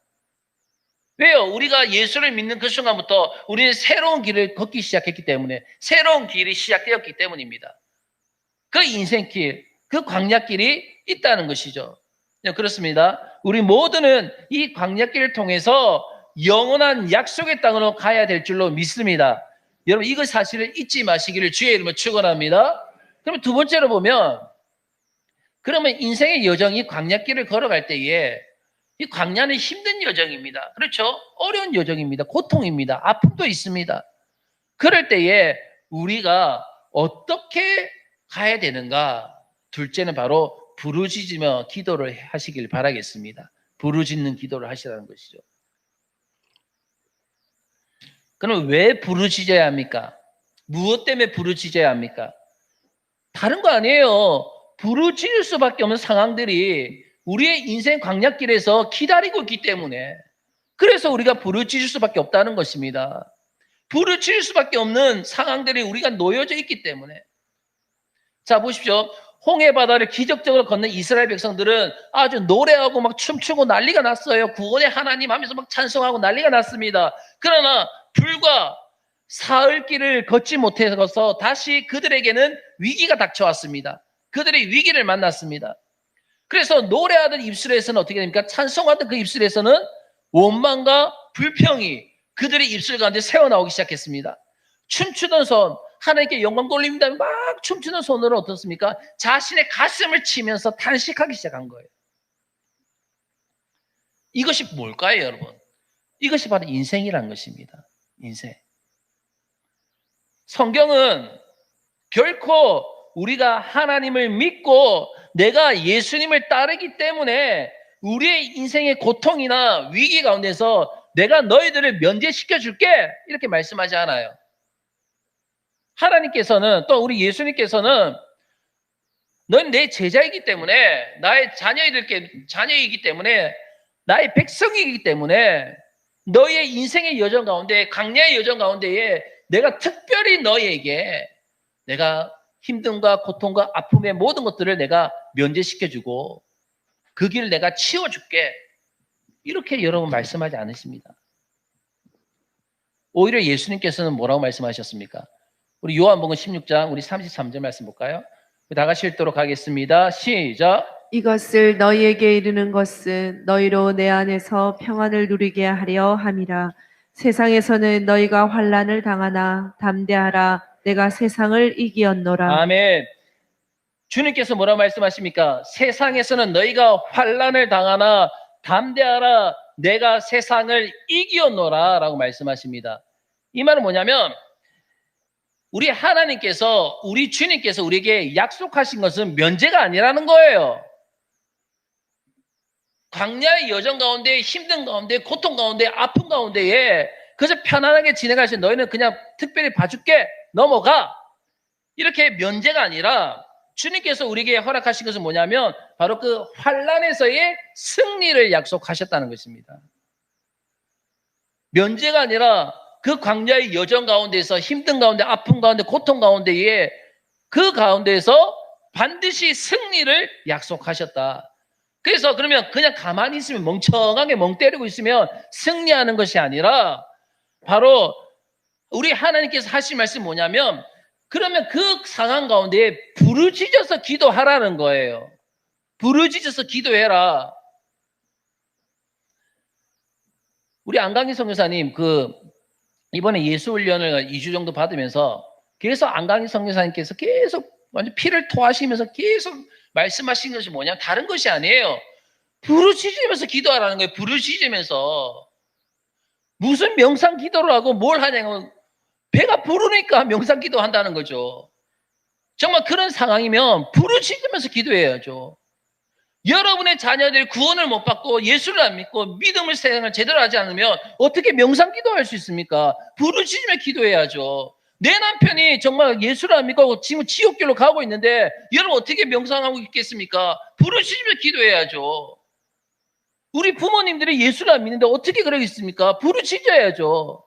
왜요? 우리가 예수를 믿는 그 순간부터 우리는 새로운 길을 걷기 시작했기 때문에, 새로운 길이 시작되었기 때문입니다. 그 인생길, 그 광야길이 있다는 것이죠. 네, 그렇습니다. 우리 모두는 이 광야길을 통해서 영원한 약속의 땅으로 가야 될 줄로 믿습니다. 여러분, 이거 사실을 잊지 마시기를 주의 이름으로 축원합니다. 그럼 두 번째로 보면, 그러면 인생의 여정이 광야길을 걸어갈 때에 이 광야는 힘든 여정입니다. 그렇죠? 어려운 여정입니다. 고통입니다. 아픔도 있습니다. 그럴 때에 우리가 어떻게 가야 되는가? 둘째는 바로 부르짖으며 기도를 하시길 바라겠습니다. 부르짖는 기도를 하시라는 것이죠. 그럼 왜 부르짖어야 합니까? 무엇 때문에 부르짖어야 합니까? 다른 거 아니에요. 부르짖을 수밖에 없는 상황들이 우리의 인생 광야길에서 기다리고 있기 때문에, 그래서 우리가 부르짖을 수밖에 없다는 것입니다. 부르짖을 수밖에 없는 상황들이 우리가 놓여져 있기 때문에. 자, 보십시오. 홍해 바다를 기적적으로 건넌 이스라엘 백성들은 아주 노래하고 막 춤추고 난리가 났어요. 구원의 하나님 하면서 막 찬송하고 난리가 났습니다. 그러나 불과 사흘길을 걷지 못해서 다시 그들에게는 위기가 닥쳐왔습니다. 그들의 위기를 만났습니다. 그래서 노래하던 입술에서는 어떻게 됩니까? 찬송하던 그 입술에서는 원망과 불평이 그들의 입술 가운데 새어나오기 시작했습니다. 춤추던 손, 하나님께 영광 돌립니다. 막 춤추는 손으로 어떻습니까? 자신의 가슴을 치면서 탄식하기 시작한 거예요. 이것이 뭘까요, 여러분? 이것이 바로 인생이란 것입니다. 인생. 성경은 결코 우리가 하나님을 믿고 내가 예수님을 따르기 때문에 우리의 인생의 고통이나 위기 가운데서 내가 너희들을 면제시켜 줄게 이렇게 말씀하지 않아요. 하나님께서는, 또 우리 예수님께서는 넌 내 제자이기 때문에, 나의 자녀이기 때문에, 나의 백성이기 때문에 너희의 인생의 여정 가운데, 광야의 여정 가운데에 내가 특별히 너희에게 내가 힘듦과 고통과 아픔의 모든 것들을 내가 면제시켜주고 그 길을 내가 치워줄게, 이렇게 여러분 말씀하지 않으십니다. 오히려 예수님께서는 뭐라고 말씀하셨습니까? 우리 요한복음 16장 우리 33절 말씀 볼까요? 다 같이 읽도록 하겠습니다. 시작. 이것을 너희에게 이르는 것은 너희로 내 안에서 평안을 누리게 하려 함이라. 세상에서는 너희가 환난을 당하나 담대하라. 내가 세상을 이기었노라. 아멘. 주님께서 뭐라고 말씀하십니까? 세상에서는 너희가 환난을 당하나 담대하라. 내가 세상을 이기었노라 라고 말씀하십니다. 이 말은 뭐냐면 우리 하나님께서, 우리 주님께서 우리에게 약속하신 것은 면제가 아니라는 거예요. 광야의 여정 가운데, 힘든 가운데, 고통 가운데, 아픔 가운데에 그래서 편안하게 지내가시 너희는 그냥 특별히 봐줄게, 넘어가, 이렇게 면제가 아니라 주님께서 우리에게 허락하신 것은 뭐냐면 바로 그 환난에서의 승리를 약속하셨다는 것입니다. 면제가 아니라 그 광야의 여정 가운데서, 힘든 가운데, 아픔 가운데, 고통 가운데에 그 가운데서 반드시 승리를 약속하셨다. 그래서 그러면 그냥 가만히 있으면, 멍청하게 멍 때리고 있으면 승리하는 것이 아니라 바로 우리 하나님께서 하신 말씀이 뭐냐면 그러면 그 상황 가운데 부르짖어서 기도하라는 거예요. 부르짖어서 기도해라. 우리 안강희 선교사님 이번에 예수훈련을 2주 정도 받으면서 계속 안강희 선교사님께서 계속 완전 피를 토하시면서 계속 말씀하신 것이 뭐냐면 다른 것이 아니에요. 부르짖으면서 기도하라는 거예요. 부르짖으면서. 무슨 명상 기도를 하고 뭘 하냐면 배가 부르니까 명상 기도한다는 거죠. 정말 그런 상황이면 부르짖으면서 기도해야죠. 여러분의 자녀들이 구원을 못 받고 예수를 안 믿고 믿음을 생활을 제대로 하지 않으면 어떻게 명상 기도할 수 있습니까? 부르짖으며 기도해야죠. 내 남편이 정말 예수를 안 믿고 지금 지옥길로 가고 있는데 여러분 어떻게 명상하고 있겠습니까? 부르짖으며 기도해야죠. 우리 부모님들이 예수를 안 믿는데 어떻게 그러겠습니까? 부르짖어야죠.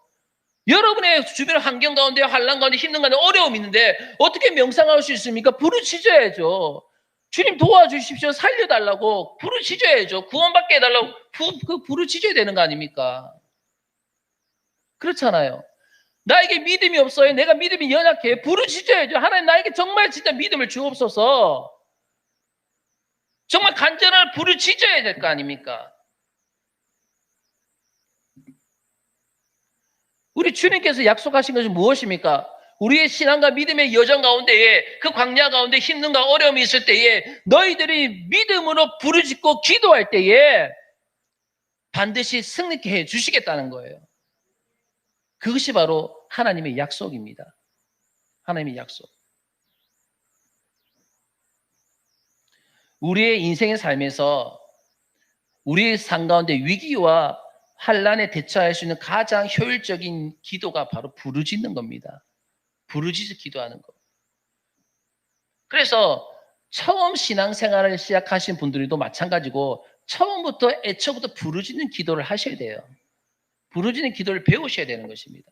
여러분의 주변 환경 가운데, 환난 가운데, 힘든 가운데, 어려움이 있는데 어떻게 명상할 수 있습니까? 부르짖어야죠. 주님 도와주십시오. 살려달라고 부르짖어야죠. 구원받게 해달라고 부르짖어야 되는 거 아닙니까? 그렇잖아요. 나에게 믿음이 없어요. 내가 믿음이 연약해. 부르짖어야죠. 하나님 나에게 정말 진짜 믿음을 주옵소서. 정말 간절한 부르짖어야 될 거 아닙니까? 우리 주님께서 약속하신 것은 무엇입니까? 우리의 신앙과 믿음의 여정 가운데에 그 광야 가운데 힘든가 어려움이 있을 때에 너희들이 믿음으로 부르짖고 기도할 때에 반드시 승리케 해 주시겠다는 거예요. 그것이 바로 하나님의 약속입니다. 하나님의 약속. 우리의 인생의 삶에서 우리의 삶 가운데 위기와 환난에 대처할 수 있는 가장 효율적인 기도가 바로 부르짖는 겁니다. 부르짖어 기도하는 거. 그래서 처음 신앙생활을 시작하신 분들도 마찬가지고 처음부터 애초부터 부르짖는 기도를 하셔야 돼요. 부르짖는 기도를 배우셔야 되는 것입니다.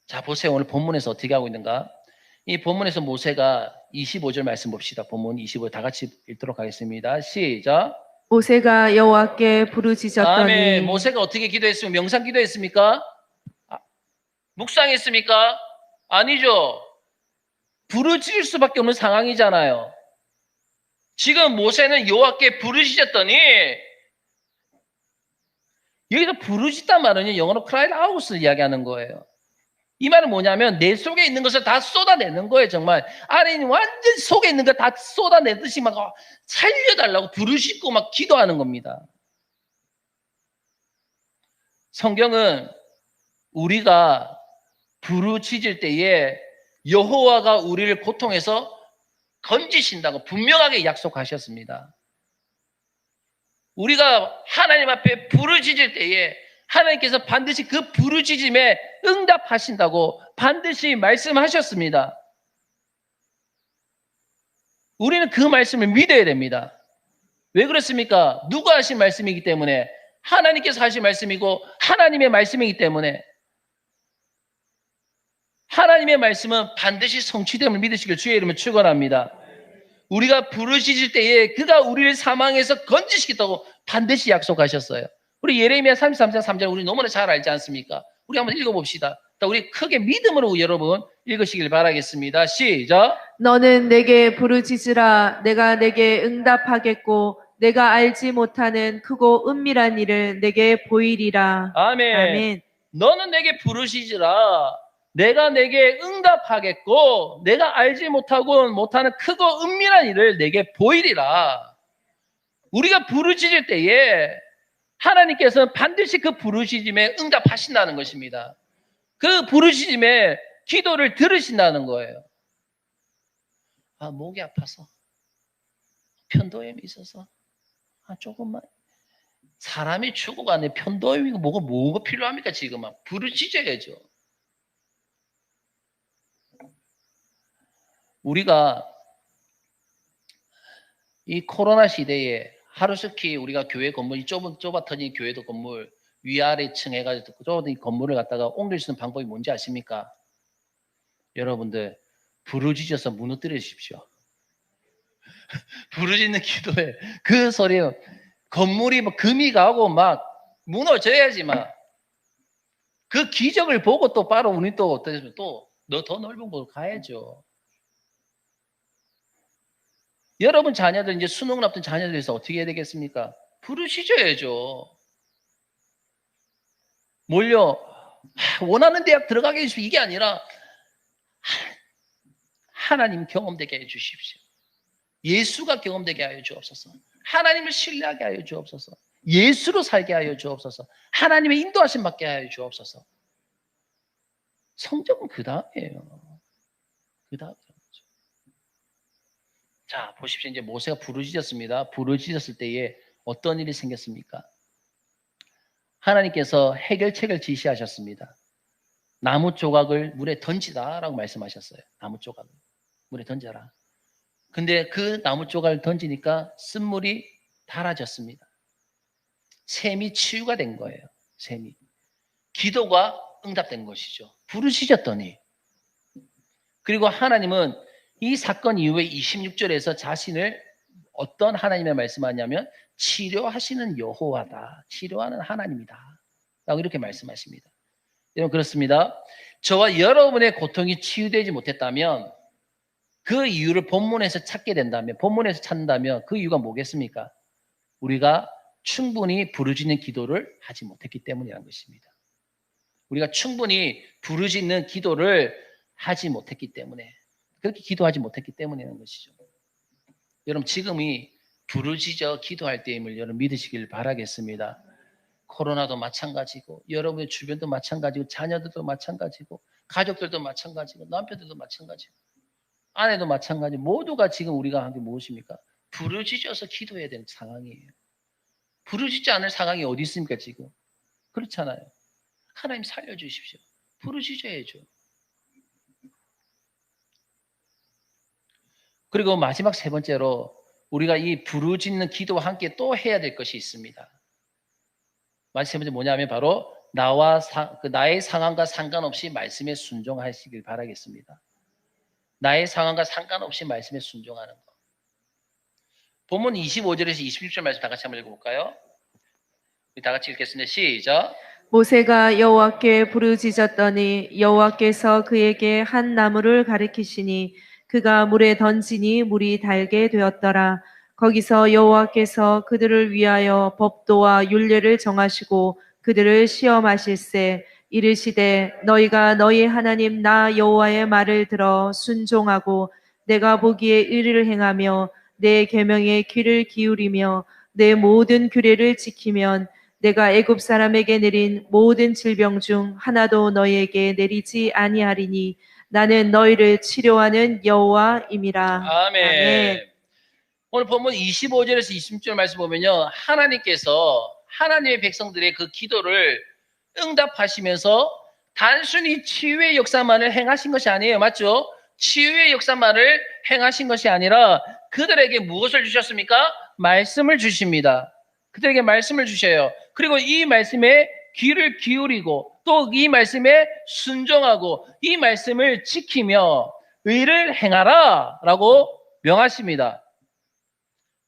자, 보세요. 오늘 본문에서 어떻게 하고 있는가? 이 본문에서 모세가 25절 말씀 봅시다. 본문 25절 다 같이 읽도록 하겠습니다. 시작. 모세가 여호와께 부르짖었더니 아멘. 모세가 어떻게 기도했습니까? 명상 기도했습니까? 묵상했습니까? 아니죠. 부르짖을 수밖에 없는 상황이잖아요. 지금 모세는 여호와께 부르짖었더니 여기서 부르짖단 말은요, 영어로 cry out을 이야기하는 거예요. 이 말은 뭐냐면 내 속에 있는 것을 다 쏟아내는 거예요. 정말 안에 완전 속에 있는 거 다 쏟아내듯이 막 살려달라고 부르짖고 막 기도하는 겁니다. 성경은 우리가 부르짖을 때에 여호와가 우리를 고통에서 건지신다고 분명하게 약속하셨습니다. 우리가 하나님 앞에 부르짖을 때에 하나님께서 반드시 그 부르짖음에 응답하신다고 반드시 말씀하셨습니다. 우리는 그 말씀을 믿어야 됩니다. 왜 그렇습니까? 누가 하신 말씀이기 때문에, 하나님께서 하신 말씀이고 하나님의 말씀이기 때문에 하나님의 말씀은 반드시 성취됨을 믿으시길 주의 이름으로 축원합니다. 우리가 부르짖을 때에 그가 우리를 사망에서 건지시겠다고 반드시 약속하셨어요. 우리 예레미야 33장 3절 우리 너무나 잘 알지 않습니까? 우리 한번 읽어봅시다. 우리 크게 믿음으로 여러분 읽으시길 바라겠습니다. 시작. 너는 내게 부르짖으라. 내가 내게 응답하겠고 내가 알지 못하는 크고 은밀한 일을 내게 보이리라. 아멘. 아멘. 너는 내게 부르짖으라. 내가 내게 응답하겠고 내가 알지 못하는 크고 은밀한 일을 내게 보이리라. 우리가 부르짖을 때에 하나님께서는 반드시 그 부르짖음에 응답하신다는 것입니다. 그 부르짖음에 기도를 들으신다는 거예요. 아, 목이 아파서, 편도염이 있어서, 조금만. 사람이 죽어가네 편도염이고 뭐가 필요합니까 지금? 부르짖어야죠. 우리가 이 코로나 시대에 하루속히 우리가 교회 건물이 좁아 터진 교회도 건물 위아래 층 해가지고 좁은 건물을 갖다가 옮길 수 있는 방법이 뭔지 아십니까? 여러분들 부르짖어서 무너뜨려 주십시오. 부르짖는 기도에 그 소리에 건물이 금이 가고 막 무너져야지 막. 그 기적을 보고 또 바로 우리 또 어떠냐면 또 너 더 넓은 곳으로 가야죠. 여러분 자녀들 이제 수능을 앞둔 자녀들 위해서 어떻게 해야 되겠습니까? 부르짖어야죠. 몰려 원하는 대학 들어가게 해주십시오. 이게 아니라 하나님 경험되게 해 주십시오. 예수가 경험되게 하여 주옵소서. 하나님을 신뢰하게 하여 주옵소서. 예수로 살게 하여 주옵소서. 하나님의 인도하심 받게 하여 주옵소서. 성적은 그 다음이에요. 그 다음. 자, 보십시오. 이제 모세가 부르짖었습니다. 부르짖었을 때에 어떤 일이 생겼습니까? 하나님께서 해결책을 지시하셨습니다. 나무 조각을 물에 던지다라고 말씀하셨어요. 나무 조각을 물에 던져라. 근데 그 나무 조각을 던지니까 쓴물이 달아졌습니다. 샘이 치유가 된 거예요. 샘이. 기도가 응답된 것이죠. 부르짖었더니. 그리고 하나님은 이 사건 이후에 26절에서 자신을 어떤 하나님의 말씀하냐면 치료하시는 여호와다. 치료하는 하나님이다. 라고 이렇게 말씀하십니다. 여러분 그렇습니다. 저와 여러분의 고통이 치유되지 못했다면 그 이유를 본문에서 찾게 된다면, 본문에서 찾는다면 그 이유가 뭐겠습니까? 우리가 충분히 부르짖는 기도를 하지 못했기 때문이라는 것입니다. 우리가 충분히 부르짖는 기도를 하지 못했기 때문에, 그렇게 기도하지 못했기 때문이라는 것이죠. 여러분 지금이 부르짖어 기도할 때임을 여러분 믿으시길 바라겠습니다. 코로나도 마찬가지고 여러분의 주변도 마찬가지고 자녀들도 마찬가지고 가족들도 마찬가지고 남편들도 마찬가지고 아내도 마찬가지. 모두가 지금 우리가 한 게 무엇입니까? 부르짖어서 기도해야 되는 상황이에요. 부르짖지 않을 상황이 어디 있습니까 지금? 그렇잖아요. 하나님 살려주십시오. 부르짖어야죠. 그리고 마지막 세 번째로 우리가 이 부르짖는 기도와 함께 또 해야 될 것이 있습니다. 마지막 세 번째 뭐냐면 바로 나의 상황과 상관없이 말씀에 순종하시길 바라겠습니다. 나의 상황과 상관없이 말씀에 순종하는 것. 본문 25절에서 26절 말씀 다 같이 한번 읽어볼까요? 다 같이 읽겠습니다. 시작. 모세가 여호와께 부르짖었더니 여호와께서 그에게 한 나무를 가리키시니 그가 물에 던지니 물이 달게 되었더라. 거기서 여호와께서 그들을 위하여 법도와 율례를 정하시고 그들을 시험하실세 이르시되 너희가 너희 하나님 나 여호와의 말을 들어 순종하고 내가 보기에 의를 행하며 내 계명에 귀를 기울이며 내 모든 규례를 지키면 내가 애굽 사람에게 내린 모든 질병 중 하나도 너희에게 내리지 아니하리니 나는 너희를 치료하는 여호와임이라. 아멘. 오늘 본문 25절에서 26절 말씀 보면요. 하나님께서 하나님의 백성들의 그 기도를 응답하시면서 단순히 치유의 역사만을 행하신 것이 아니에요. 맞죠? 치유의 역사만을 행하신 것이 아니라 그들에게 무엇을 주셨습니까? 말씀을 주십니다. 그들에게 말씀을 주셔요. 그리고 이 말씀에 귀를 기울이고 또 이 말씀에 순종하고 이 말씀을 지키며 의를 행하라 라고 명하십니다.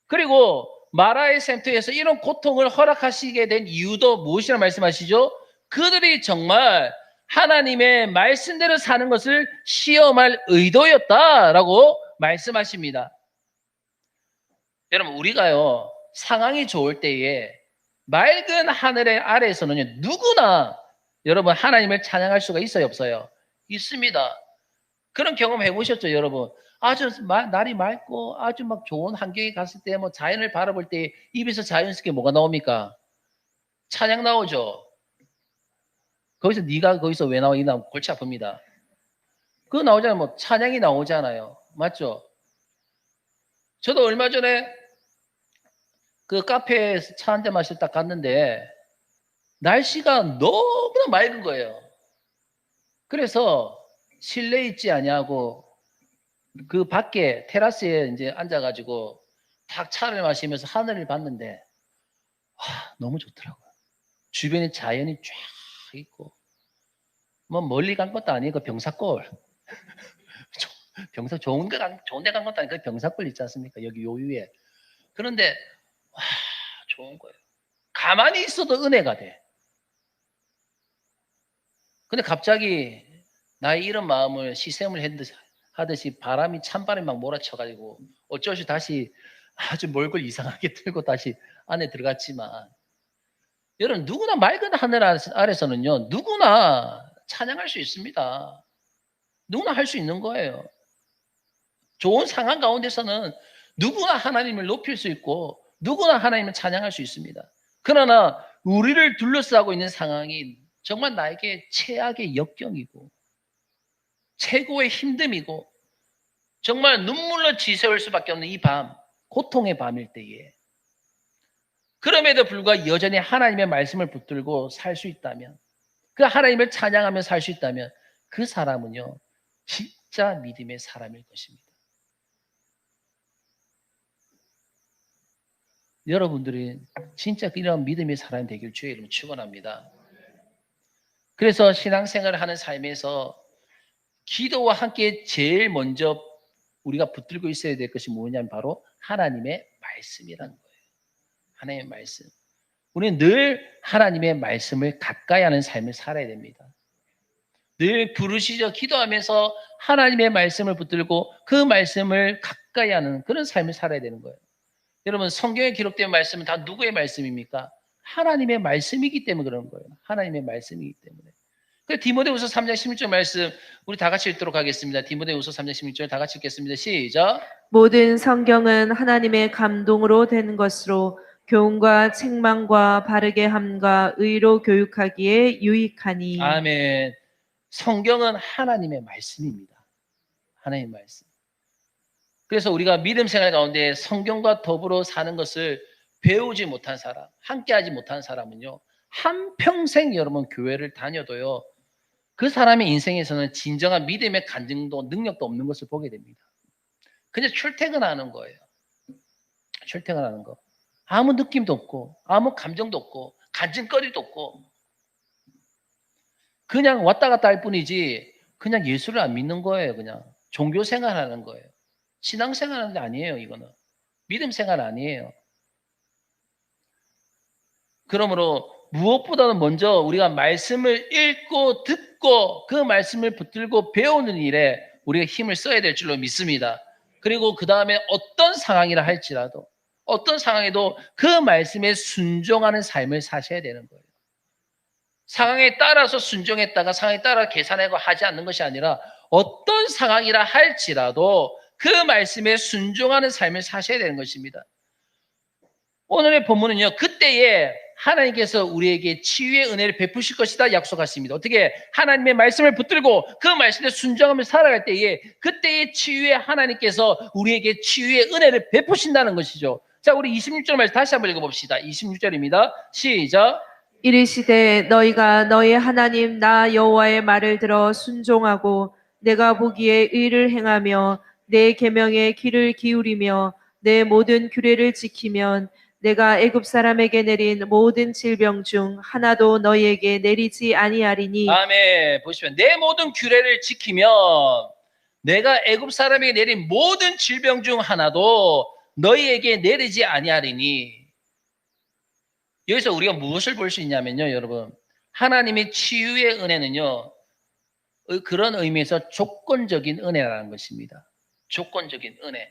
그리고 마라의 센터에서 이런 고통을 허락하시게 된 이유도 무엇이라 말씀하시죠? 그들이 정말 하나님의 말씀대로 사는 것을 시험할 의도였다라고 말씀하십니다. 여러분 우리가요 상황이 좋을 때에 맑은 하늘의 아래에서는 누구나 여러분 하나님을 찬양할 수가 있어요 없어요? 있습니다. 그런 경험 해보셨죠 여러분? 아주 날이 맑고 아주 막 좋은 환경에 갔을 때 뭐 자연을 바라볼 때 입에서 자연스럽게 뭐가 나옵니까? 찬양 나오죠. 거기서 네가 거기서 왜 나와? 이 나오면 골치 아픕니다. 그거 나오잖아요. 뭐 찬양이 나오잖아요. 맞죠? 저도 얼마 전에 그 카페에서 차 한 잔 마시러 딱 갔는데 날씨가 너무나 맑은 거예요. 그래서 실내에 있지 아니하고 그 밖에 테라스에 이제 앉아가지고 탁 차를 마시면서 하늘을 봤는데 너무 좋더라고요. 주변에 자연이 쫙 있고 뭐 멀리 간 것도 아니고 병사골 병사 좋은 데 간 것도 아니고 병사골 있지 않습니까? 여기 요 위에. 그런데 좋은 거예요. 가만히 있어도 은혜가 돼. 근데 갑자기 나의 이런 마음을 시샘을 하듯이 바람이 찬바람이 막 몰아쳐가지고 어쩔 수 다시 아주 몰골 이상하게 들고 다시 안에 들어갔지만 여러분 누구나 맑은 하늘 아래서는요 누구나 찬양할 수 있습니다. 누구나 할 수 있는 거예요. 좋은 상황 가운데서는 누구나 하나님을 높일 수 있고 누구나 하나님을 찬양할 수 있습니다. 그러나 우리를 둘러싸고 있는 상황이 정말 나에게 최악의 역경이고 최고의 힘듦이고 정말 눈물로 지새울 수밖에 없는 이 밤, 고통의 밤일 때에 그럼에도 불구하고 여전히 하나님의 말씀을 붙들고 살 수 있다면 그 하나님을 찬양하며 살 수 있다면 그 사람은요 진짜 믿음의 사람일 것입니다. 여러분들이 진짜 이런 믿음의 사람이 되길 주의 이름으로 축원합니다. 그래서 신앙생활을 하는 삶에서 기도와 함께 제일 먼저 우리가 붙들고 있어야 될 것이 뭐냐면 바로 하나님의 말씀이라는 거예요. 하나님의 말씀. 우리는 늘 하나님의 말씀을 가까이 하는 삶을 살아야 됩니다. 늘 부르시죠. 기도하면서 하나님의 말씀을 붙들고 그 말씀을 가까이 하는 그런 삶을 살아야 되는 거예요. 여러분, 성경에 기록된 말씀은 다 누구의 말씀입니까? 하나님의 말씀이기 때문에 그런 거예요. 하나님의 말씀이기 때문에. 그 디모데후서 3장 16절 말씀 우리 다 같이 읽도록 하겠습니다. 디모데후서 3장 16절 다 같이 읽겠습니다. 시작. 모든 성경은 하나님의 감동으로 된 것으로 교훈과 책망과 바르게 함과 의로 교육하기에 유익하니. 아멘. 성경은 하나님의 말씀입니다. 하나님의 말씀. 그래서 우리가 믿음 생활 가운데 성경과 더불어 사는 것을 배우지 못한 사람, 함께하지 못한 사람은요, 한평생 여러분 교회를 다녀도요, 그 사람의 인생에서는 진정한 믿음의 간증도 능력도 없는 것을 보게 됩니다. 그냥 출퇴근하는 거예요. 출퇴근하는 거. 아무 느낌도 없고, 아무 감정도 없고, 간증거리도 없고, 그냥 왔다 갔다 할 뿐이지, 그냥 예수를 안 믿는 거예요. 그냥 종교 생활하는 거예요. 신앙 생활하는 게 아니에요. 이거는 믿음 생활 아니에요. 그러므로 무엇보다도 먼저 우리가 말씀을 읽고 듣고 그 말씀을 붙들고 배우는 일에 우리가 힘을 써야 될 줄로 믿습니다. 그리고 그 다음에 어떤 상황이라 할지라도 어떤 상황에도 그 말씀에 순종하는 삶을 사셔야 되는 거예요. 상황에 따라서 순종했다가 상황에 따라 계산하고 하지 않는 것이 아니라 어떤 상황이라 할지라도 그 말씀에 순종하는 삶을 사셔야 되는 것입니다. 오늘의 본문은요, 그때에 하나님께서 우리에게 치유의 은혜를 베푸실 것이다 약속하십니다. 어떻게? 하나님의 말씀을 붙들고 그 말씀에 순종하며 살아갈 때에 그때의 치유에 하나님께서 우리에게 치유의 은혜를 베푸신다는 것이죠. 자, 우리 26절 말씀 다시 한번 읽어봅시다. 26절입니다. 시작. 이르시되 너희가 너희 하나님 나 여호와의 말을 들어 순종하고 내가 보기에 의를 행하며 내 계명에 귀를 기울이며 내 모든 규례를 지키면 내가 애굽 사람에게 내린 모든 질병 중 하나도 너희에게 내리지 아니하리니. 아멘. 보시면 내 모든 규례를 지키면 내가 애굽 사람에게 내린 모든 질병 중 하나도 너희에게 내리지 아니하리니. 여기서 우리가 무엇을 볼 수 있냐면요, 여러분. 하나님의 치유의 은혜는요, 그런 의미에서 조건적인 은혜라는 것입니다. 조건적인 은혜.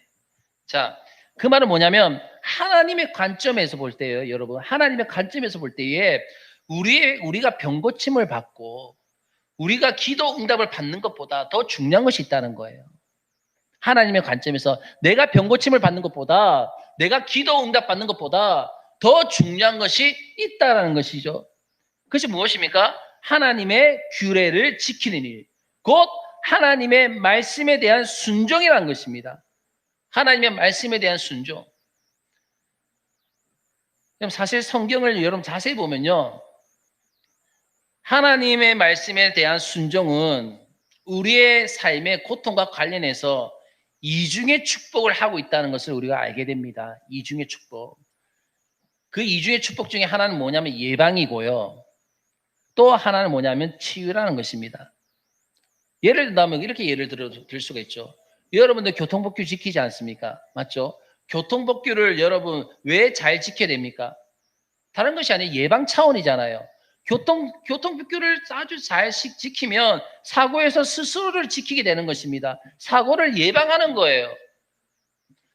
자, 그 말은 뭐냐면 하나님의 관점에서 볼 때요, 여러분. 하나님의 관점에서 볼 때에 우리가 병고침을 받고 우리가 기도 응답을 받는 것보다 더 중요한 것이 있다는 거예요. 하나님의 관점에서 내가 병고침을 받는 것보다 내가 기도 응답 받는 것보다 더 중요한 것이 있다는 것이죠. 그것이 무엇입니까? 하나님의 규례를 지키는 일, 곧 하나님의 말씀에 대한 순종이라는 것입니다. 하나님의 말씀에 대한 순종. 사실 성경을 여러분 자세히 보면요, 하나님의 말씀에 대한 순종은 우리의 삶의 고통과 관련해서 이중의 축복을 하고 있다는 것을 우리가 알게 됩니다. 이중의 축복. 그 이중의 축복 중에 하나는 뭐냐면 예방이고요. 또 하나는 뭐냐면 치유라는 것입니다. 예를 든다면 이렇게 예를 들 수가 있죠. 여러분들 교통법규 지키지 않습니까? 맞죠? 교통법규를 여러분 왜 잘 지켜야 됩니까? 다른 것이 아니라 예방 차원이잖아요. 교통법규를 아주 잘 지키면 사고에서 스스로를 지키게 되는 것입니다. 사고를 예방하는 거예요.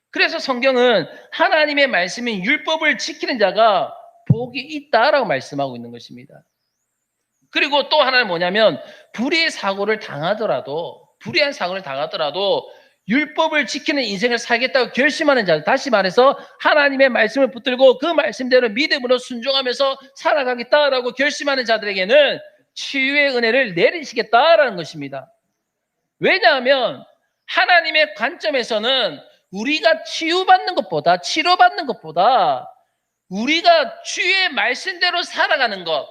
그래서 성경은 하나님의 말씀인 율법을 지키는 자가 복이 있다라고 말씀하고 있는 것입니다. 그리고 또 하나는 뭐냐면 불의한 사고를 당하더라도 율법을 지키는 인생을 살겠다고 결심하는 자, 다시 말해서 하나님의 말씀을 붙들고 그 말씀대로 믿음으로 순종하면서 살아가겠다라고 결심하는 자들에게는 치유의 은혜를 내리시겠다라는 것입니다. 왜냐하면 하나님의 관점에서는 우리가 치유받는 것보다, 치료받는 것보다 우리가 주의 말씀대로 살아가는 것,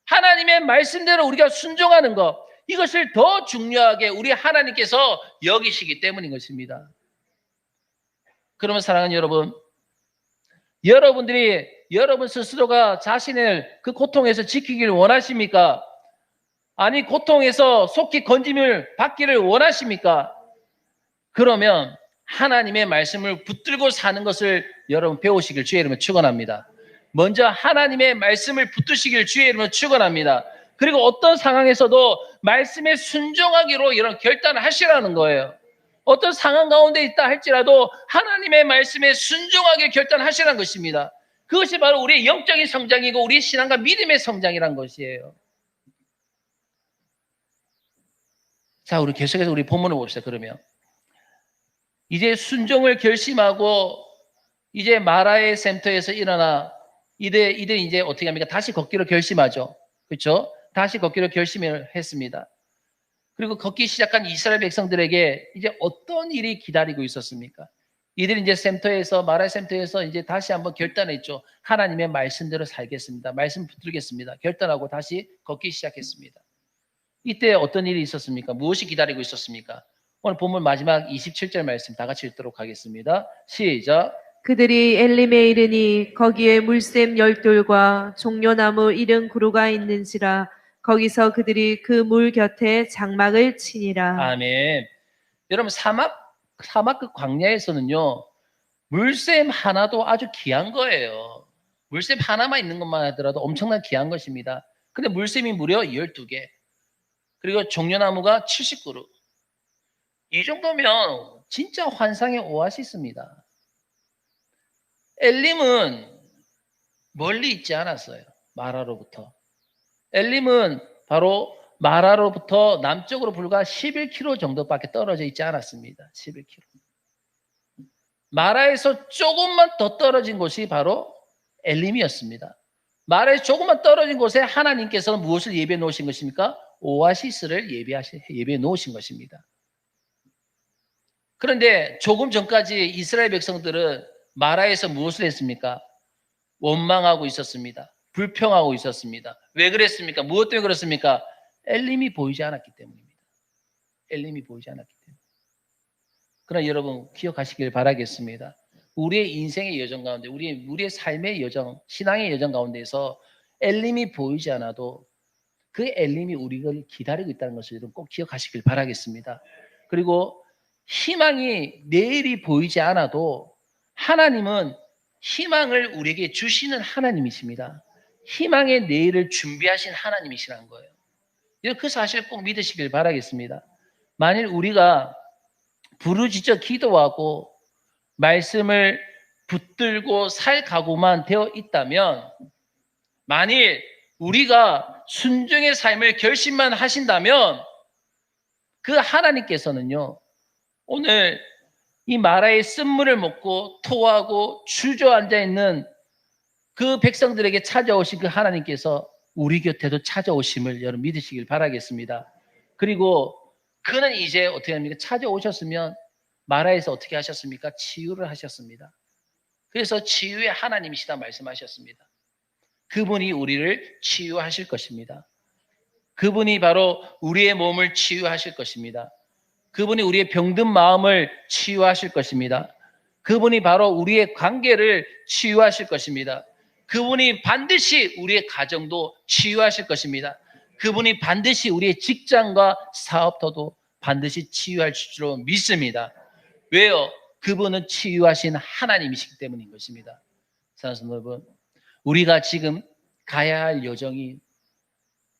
하나님의 말씀대로 우리가 순종하는 것, 이것을 더 중요하게 우리 하나님께서 여기시기 때문인 것입니다. 그러면 사랑하는 여러분, 여러분들이 여러분 스스로가 자신을 그 고통에서 지키기를 원하십니까? 아니 고통에서 속히 건짐을 받기를 원하십니까? 그러면 하나님의 말씀을 붙들고 사는 것을 여러분 배우시길 주의 이름으로 축원합니다. 먼저 하나님의 말씀을 붙드시길 주의 이름으로 축원합니다. 그리고 어떤 상황에서도 말씀에 순종하기로 이런 결단을 하시라는 거예요. 어떤 상황 가운데 있다 할지라도 하나님의 말씀에 순종하게 결단하시라는 것입니다. 그것이 바로 우리의 영적인 성장이고 우리의 신앙과 믿음의 성장이란 것이에요. 자, 우리 계속해서 우리 본문을 봅시다. 그러면 이제 순종을 결심하고 이제 마라의 센터에서 일어나 이들이 이제 어떻게 합니까? 다시 걷기로 결심하죠. 그렇죠? 다시 걷기로 결심을 했습니다. 그리고 걷기 시작한 이스라엘 백성들에게 이제 어떤 일이 기다리고 있었습니까? 이들이 이제 센터에서 마라의 센터에서 이제 다시 한번 결단했죠. 하나님의 말씀대로 살겠습니다. 말씀 붙들겠습니다. 결단하고 다시 걷기 시작했습니다. 이때 어떤 일이 있었습니까? 무엇이 기다리고 있었습니까? 오늘 본문 마지막 27절 말씀 다 같이 읽도록 하겠습니다. 시작. 그들이 엘림에 이르니 거기에 물샘 10돌과 종려나무 70그루가 있는지라 거기서 그들이 그 물 곁에 장막을 치니라. 아멘. 여러분 사막 그 광야에서는요. 물샘 하나도 아주 귀한 거예요. 물샘 하나만 있는 것만 하더라도 엄청난 귀한 것입니다. 근데 물샘이 무려 12개. 그리고 종려나무가 70그루. 이 정도면 진짜 환상의 오아시스입니다. 엘림은 멀리 있지 않았어요. 마라로부터. 엘림은 바로 마라로부터 남쪽으로 불과 11km 정도밖에 떨어져 있지 않았습니다. 11km. 마라에서 조금만 더 떨어진 곳이 바로 엘림이었습니다. 마라에서 조금만 떨어진 곳에 하나님께서는 무엇을 예비해 놓으신 것입니까? 오아시스를 예비해 놓으신 것입니다. 그런데 조금 전까지 이스라엘 백성들은 마라에서 무엇을 했습니까? 원망하고 있었습니다. 불평하고 있었습니다. 왜 그랬습니까? 무엇 때문에 그렇습니까? 엘림이 보이지 않았기 때문입니다. 엘림이 보이지 않았기 때문에. 그러나 여러분 기억하시길 바라겠습니다. 우리의 인생의 여정 가운데, 우리의 삶의 여정, 신앙의 여정 가운데에서 엘림이 보이지 않아도 그 엘림이 우리를 기다리고 있다는 것을 여러분 꼭 기억하시길 바라겠습니다. 그리고 희망이 내일이 보이지 않아도 하나님은 희망을 우리에게 주시는 하나님이십니다. 희망의 내일을 준비하신 하나님이시라는 거예요. 그 사실을 꼭 믿으시길 바라겠습니다. 만일 우리가 부르짖어 기도하고 말씀을 붙들고 살 각오만 되어 있다면, 만일 우리가 순종의 삶을 결심만 하신다면 그 하나님께서는요, 오늘 이 마라의 쓴물을 먹고 토하고 주저앉아 있는 그 백성들에게 찾아오신 그 하나님께서 우리 곁에도 찾아오심을 여러분 믿으시길 바라겠습니다. 그리고 그는 이제 어떻게 합니까? 찾아오셨으면 마라에서 어떻게 하셨습니까? 치유를 하셨습니다. 그래서 치유의 하나님이시다 말씀하셨습니다. 그분이 우리를 치유하실 것입니다. 그분이 바로 우리의 몸을 치유하실 것입니다. 그분이 우리의 병든 마음을 치유하실 것입니다. 그분이 바로 우리의 관계를 치유하실 것입니다. 그분이 반드시 우리의 가정도 치유하실 것입니다. 그분이 반드시 우리의 직장과 사업터도 반드시 치유할 줄로 믿습니다. 왜요? 그분은 치유하신 하나님이시기 때문인 것입니다. 사랑하는 여러분, 우리가 지금 가야 할 여정이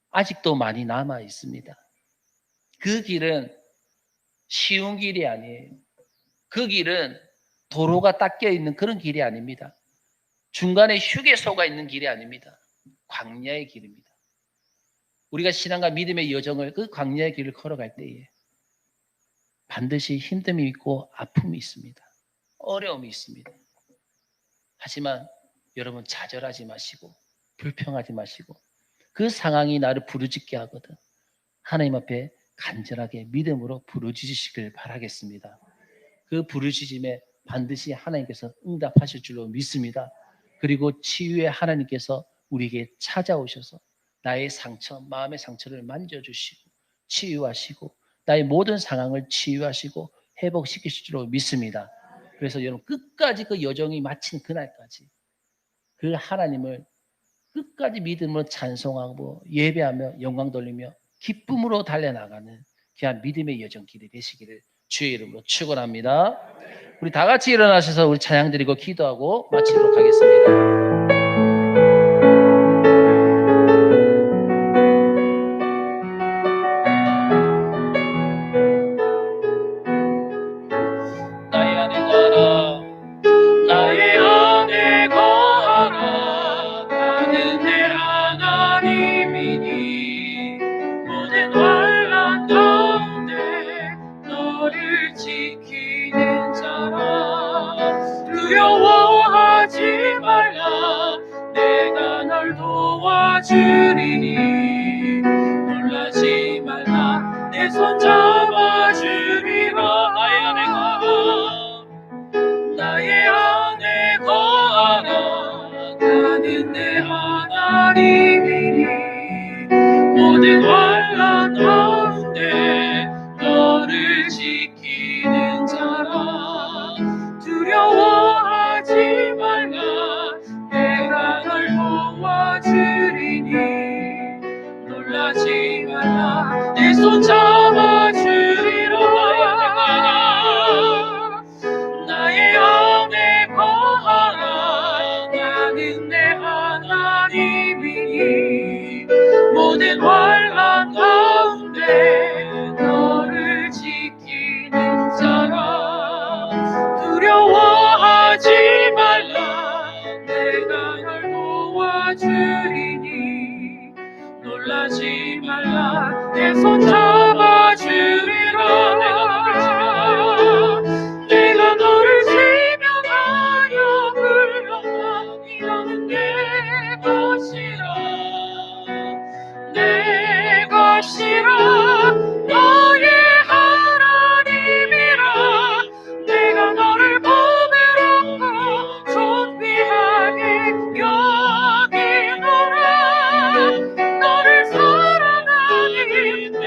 아직도 많이 남아 있습니다. 그 길은 쉬운 길이 아니에요. 그 길은 도로가 닦여 있는 그런 길이 아닙니다. 중간에 휴게소가 있는 길이 아닙니다. 광야의 길입니다. 우리가 신앙과 믿음의 여정을 그 광야의 길을 걸어갈 때에 반드시 힘듦이 있고 아픔이 있습니다. 어려움이 있습니다. 하지만 여러분 좌절하지 마시고 불평하지 마시고 그 상황이 나를 부르짖게 하거든 하나님 앞에 간절하게 믿음으로 부르짖으시길 바라겠습니다. 그 부르짖음에 반드시 하나님께서 응답하실 줄로 믿습니다. 그리고 치유의 하나님께서 우리에게 찾아오셔서 나의 상처, 마음의 상처를 만져주시고 치유하시고 나의 모든 상황을 치유하시고 회복시키실 줄로 믿습니다. 그래서 여러분 끝까지 그 여정이 마친 그날까지 그 하나님을 끝까지 믿음으로 찬송하고 예배하며 영광 돌리며 기쁨으로 달려나가는 귀한 믿음의 여정길이 되시기를 주의 이름으로 축원합니다. 우리 다 같이 일어나셔서 우리 찬양 드리고 기도하고 마치도록 하겠습니다. 나의 안에 거하라, 나의 안에 거하라. 나는 내 하나님이니 모든 환난 가운데 너를 지키는 자라. 두려워하지 말라, 내가 널 도와주리니. 놀라지 말라, 내 손 잡아주리라. 나의 안에 거하라, 나는 내 하나님이니 모든 환난 가운데 너를 지키는 자라. 두려워하지 말라, 내가 널 도와주리니. 놀라지 말라, 내 손 잡아주리라. 나의 안에 거하라, 나는 내 하나님이니 모든 환난 가운데 너를 지키는 자라. 두려워하지 말라, 내가 널 도와주리니. 놀라지 말라, 내 손 잡아주리라. 내가 너를 지명하여 불렀다. 이거는 내 것이라, 내 것이라. 너의 하나님이라. 내가 너를 보배롭고 존귀하게 여기노라. 너를 사랑하는 내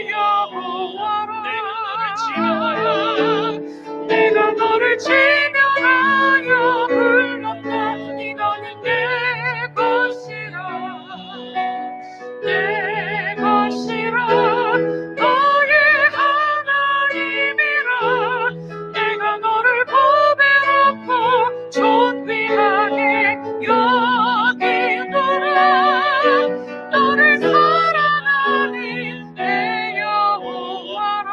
여호와라. 내가 너를 지명하여 불렀다. 이거는 내 것이라, 내 것이라. 너의 하나님이라. 내가 너를 보배롭고 존귀하게 여기노라. 너를 사랑하는 내 여호와라.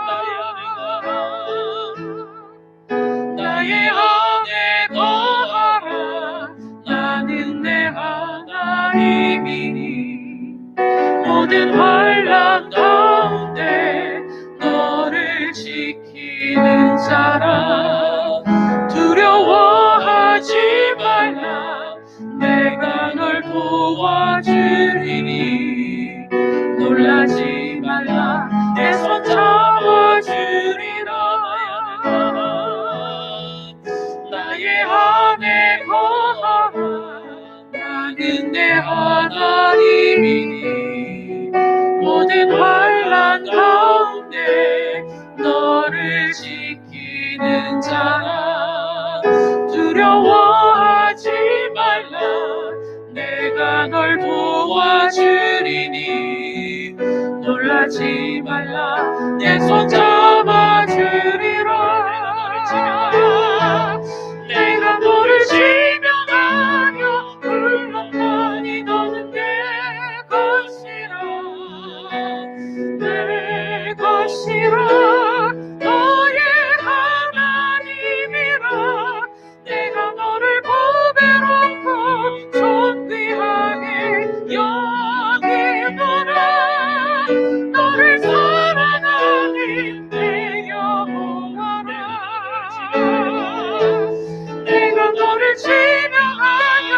나의 안에 거하라, 나는 내 하나님이니 모든 환난 가운데 너를 지키는 자라. 두려워하지 말라, 내가 널 도와주리니. 놀라지 말라, 내 손 잡아주리라. 나의 안에 거하라, 나는 내 하나님이니 모든 환난 가운데 너를 지키는 자라. 두려워하지 말라, 내가 널 도와주리니. 놀라지 말라, 내 손 잡아주리라. 내가 너를 지명하여 불렀다니. 너는 내 것이라, 내 것이라. 너의 하나님이라. 내가 너를 보배롭고 존귀하게 여기노라. 너를 사랑하는 내 여호와라. 내가 너를 지명하여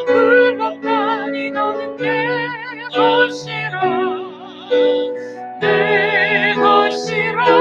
불렀다니. 너는 내 것이라, 내 것이라.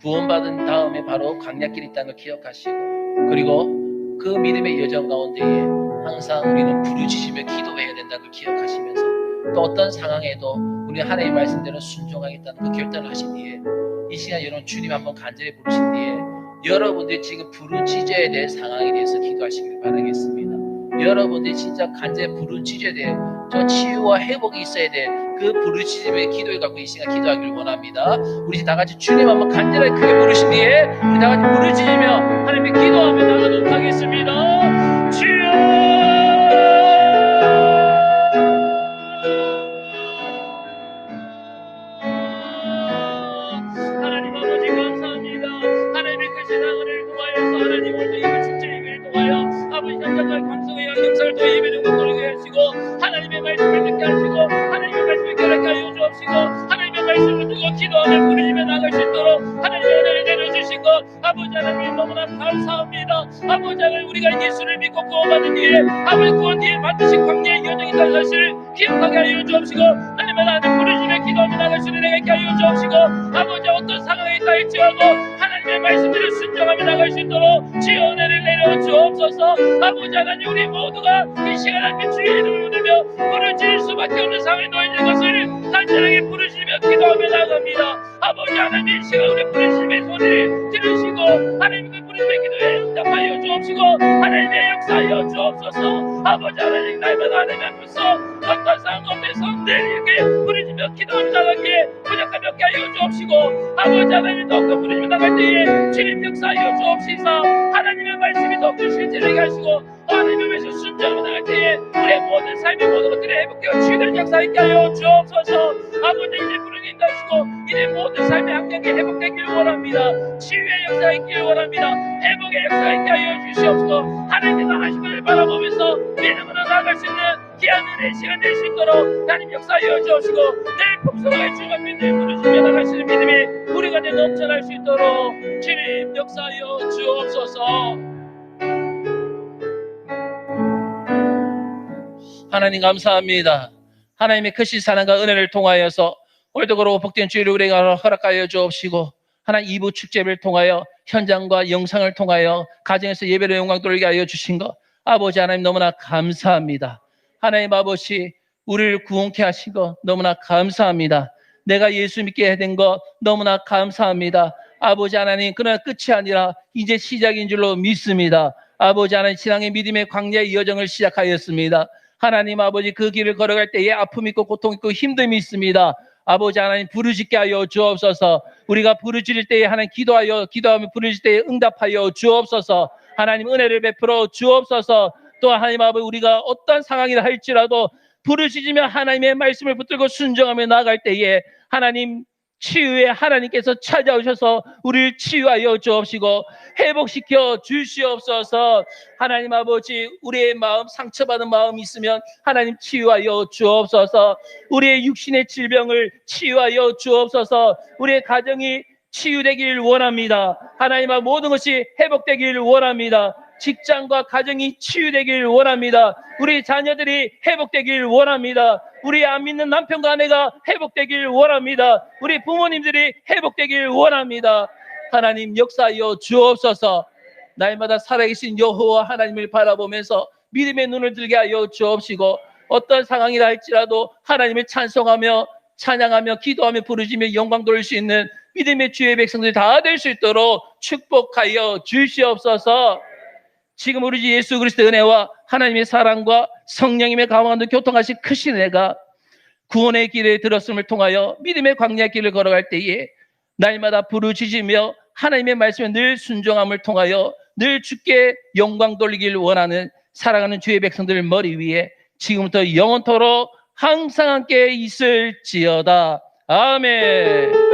구원받은 다음에 바로 광야길이 있다는 걸 기억하시고, 그리고 그 믿음의 여정 가운데에 항상 우리는 부르짖으며 기도해야 된다는 걸 기억하시면서, 또 어떤 상황에도 우리 하나님의 말씀대로 순종하겠다는 그 결단을 하신 뒤에 이 시간 여러분 주님 한번 간절히 부르신 뒤에 여러분들이 지금 부르짖어야 될 상황에 대해서 기도하시길 바라겠습니다. 여러분들이 진짜 간절히 부르짖어야 될, 저 치유와 회복이 있어야 될 그 부르짖음의 기도를 갖고 이 시간 기도하길 원합니다. 우리 다 같이 주님 한번 간절하게 크게 부르신 뒤에 우리 다 같이 부르짖으며 하나님께 기도하며 나가도록 하겠습니다. 주여, 하나님 아버지 감사합니다. 하나님의 크신 은혜를 통하여서 하나님 오늘 이번 축제 예배를 통하여 아버지 현장과 감성의 영상을 또 예배를 돌리게 하시고, 하나님의 말씀을 듣게 하시고, 하나님의 말씀을 깨닫게 하여 주옵시고, 하나님의 말씀을 듣고 기도하며 부르짖며 나갈 수 있도록 하나님의 은혜를 내려주신 것 아버지 하나님 너무나 감사합니다. 아버지 하나님 우리가 예수를 믿고 구원받은 뒤에 아버지 구원 뒤에 반드시 광야의 여정이 있다는 사실을 기억하게 하여 주옵시고, 하나님 하나님 부르짖며 기도하며 나갈 수 있는 내가 있게 하여 주옵시고, 아버지 어떤 상황에 있다 할지라도 하나님의 말씀대로 순종하며 나갈 수 있도록 주의 은혜를 내려 주옵소서. 아버지 하나님 우리 모두가 이 시간 앞에 주의 이름을 부르며 부르짖을 수밖에 없는 상황에 놓여진 것을 간절하게 부르짖으며 기도하며 나갑니다. 아버지 하나님 이 시간 우리 부르짖음의 소리를 들으시고 하나님 그 부르짖음의 기도에 응답하여 주옵시고, 하나님의 역사하여 주옵소서. 아버지 하나님 날마다 하나님 앞에서 어떤 상황 가운데서 늘 이렇게 부르짖으며 기도하며 나가기에 부족함이 없게 하여 주옵시고, 아버지 하나님 더욱더 부르짖으며 나갈 때에 주님 역사하여 주옵시사. 하나님의 말씀이 더욱더 실제되게 하시고, 하나님의 말씀 순종하며 나갈 때에 우리의 모든 삶의 모든 것들이 회복되어 치유되는 역사 있게 하여 주옵소서. 아버지 이제 부르짖다 하시고 이제 모든 삶의 환경이 회복되기를 원합니다. 치유의 역사 있기를 원합니다. 회복의 역사 있게 하여 주시옵소서. 하나님께서 하신 것을 바라보면서 믿음으로 나아갈 수 있는 귀한 은혜의 시간 될 수 있도록 하나님 역사하여 주옵시고, 늘 풍성하게 주가 믿음을 부르짖으며 나갈 수 있는 믿음이 우리 가운데 넘쳐날 수 있도록 주님 역사하여 주옵소서. 하나님 감사합니다. 하나님의 크신 사랑과 은혜를 통하여서 오늘도 그러고 복된 주일을 우리가 허락하여 주옵시고, 하나님 2부 축제를 통하여 현장과 영상을 통하여 가정에서 예배로 영광 돌리게 하여 주신 것 아버지 하나님 너무나 감사합니다. 하나님 아버지 우리를 구원케 하신 것 너무나 감사합니다. 내가 예수 믿게 된 것 너무나 감사합니다. 아버지 하나님 그러나 끝이 아니라 이제 시작인 줄로 믿습니다. 아버지 하나님 신앙의 믿음의 광야의 여정을 시작하였습니다. 하나님 아버지 그 길을 걸어갈 때에 아픔이 있고 고통 있고 힘듦이 있습니다. 아버지 하나님 부르짖게 하여 주옵소서. 우리가 부르짖을 때에 하나님 기도하며 부르짖을 때에 응답하여 주옵소서. 하나님 은혜를 베풀어 주옵소서. 또 하나님 아버지 우리가 어떤 상황이라 할지라도 부르짖으며 하나님의 말씀을 붙들고 순종하며 나아갈 때에 하나님 치유의 하나님께서 찾아오셔서 우리를 치유하여 주옵시고 회복시켜 주시옵소서. 하나님 아버지 우리의 마음 상처받은 마음이 있으면 하나님 치유하여 주옵소서. 우리의 육신의 질병을 치유하여 주옵소서. 우리의 가정이 치유되길 원합니다. 하나님 모든 것이 회복되길 원합니다. 직장과 가정이 치유되길 원합니다. 우리 자녀들이 회복되길 원합니다. 우리 안 믿는 남편과 아내가 회복되길 원합니다. 우리 부모님들이 회복되길 원합니다. 하나님 역사하여 주옵소서. 날마다 살아계신 여호와 하나님을 바라보면서 믿음의 눈을 들게 하여 주옵시고, 어떤 상황이라 할지라도 하나님을 찬송하며 찬양하며 기도하며 부르짖으며 영광 돌릴 수 있는 믿음의 주의 백성들이 다 될 수 있도록 축복하여 주시옵소서. 지금 우리 주 예수 그리스도의 은혜와 하나님의 사랑과 성령님의 감화도 교통하신 크신 은혜가 구원의 길에 들었음을 통하여 믿음의 광야의 길을 걸어갈 때에 날마다 부르짖으며 하나님의 말씀에 늘 순종함을 통하여 늘 주께 영광 돌리기를 원하는 사랑하는 주의 백성들 머리 위에 지금부터 영원토록 항상 함께 있을지어다. 아멘.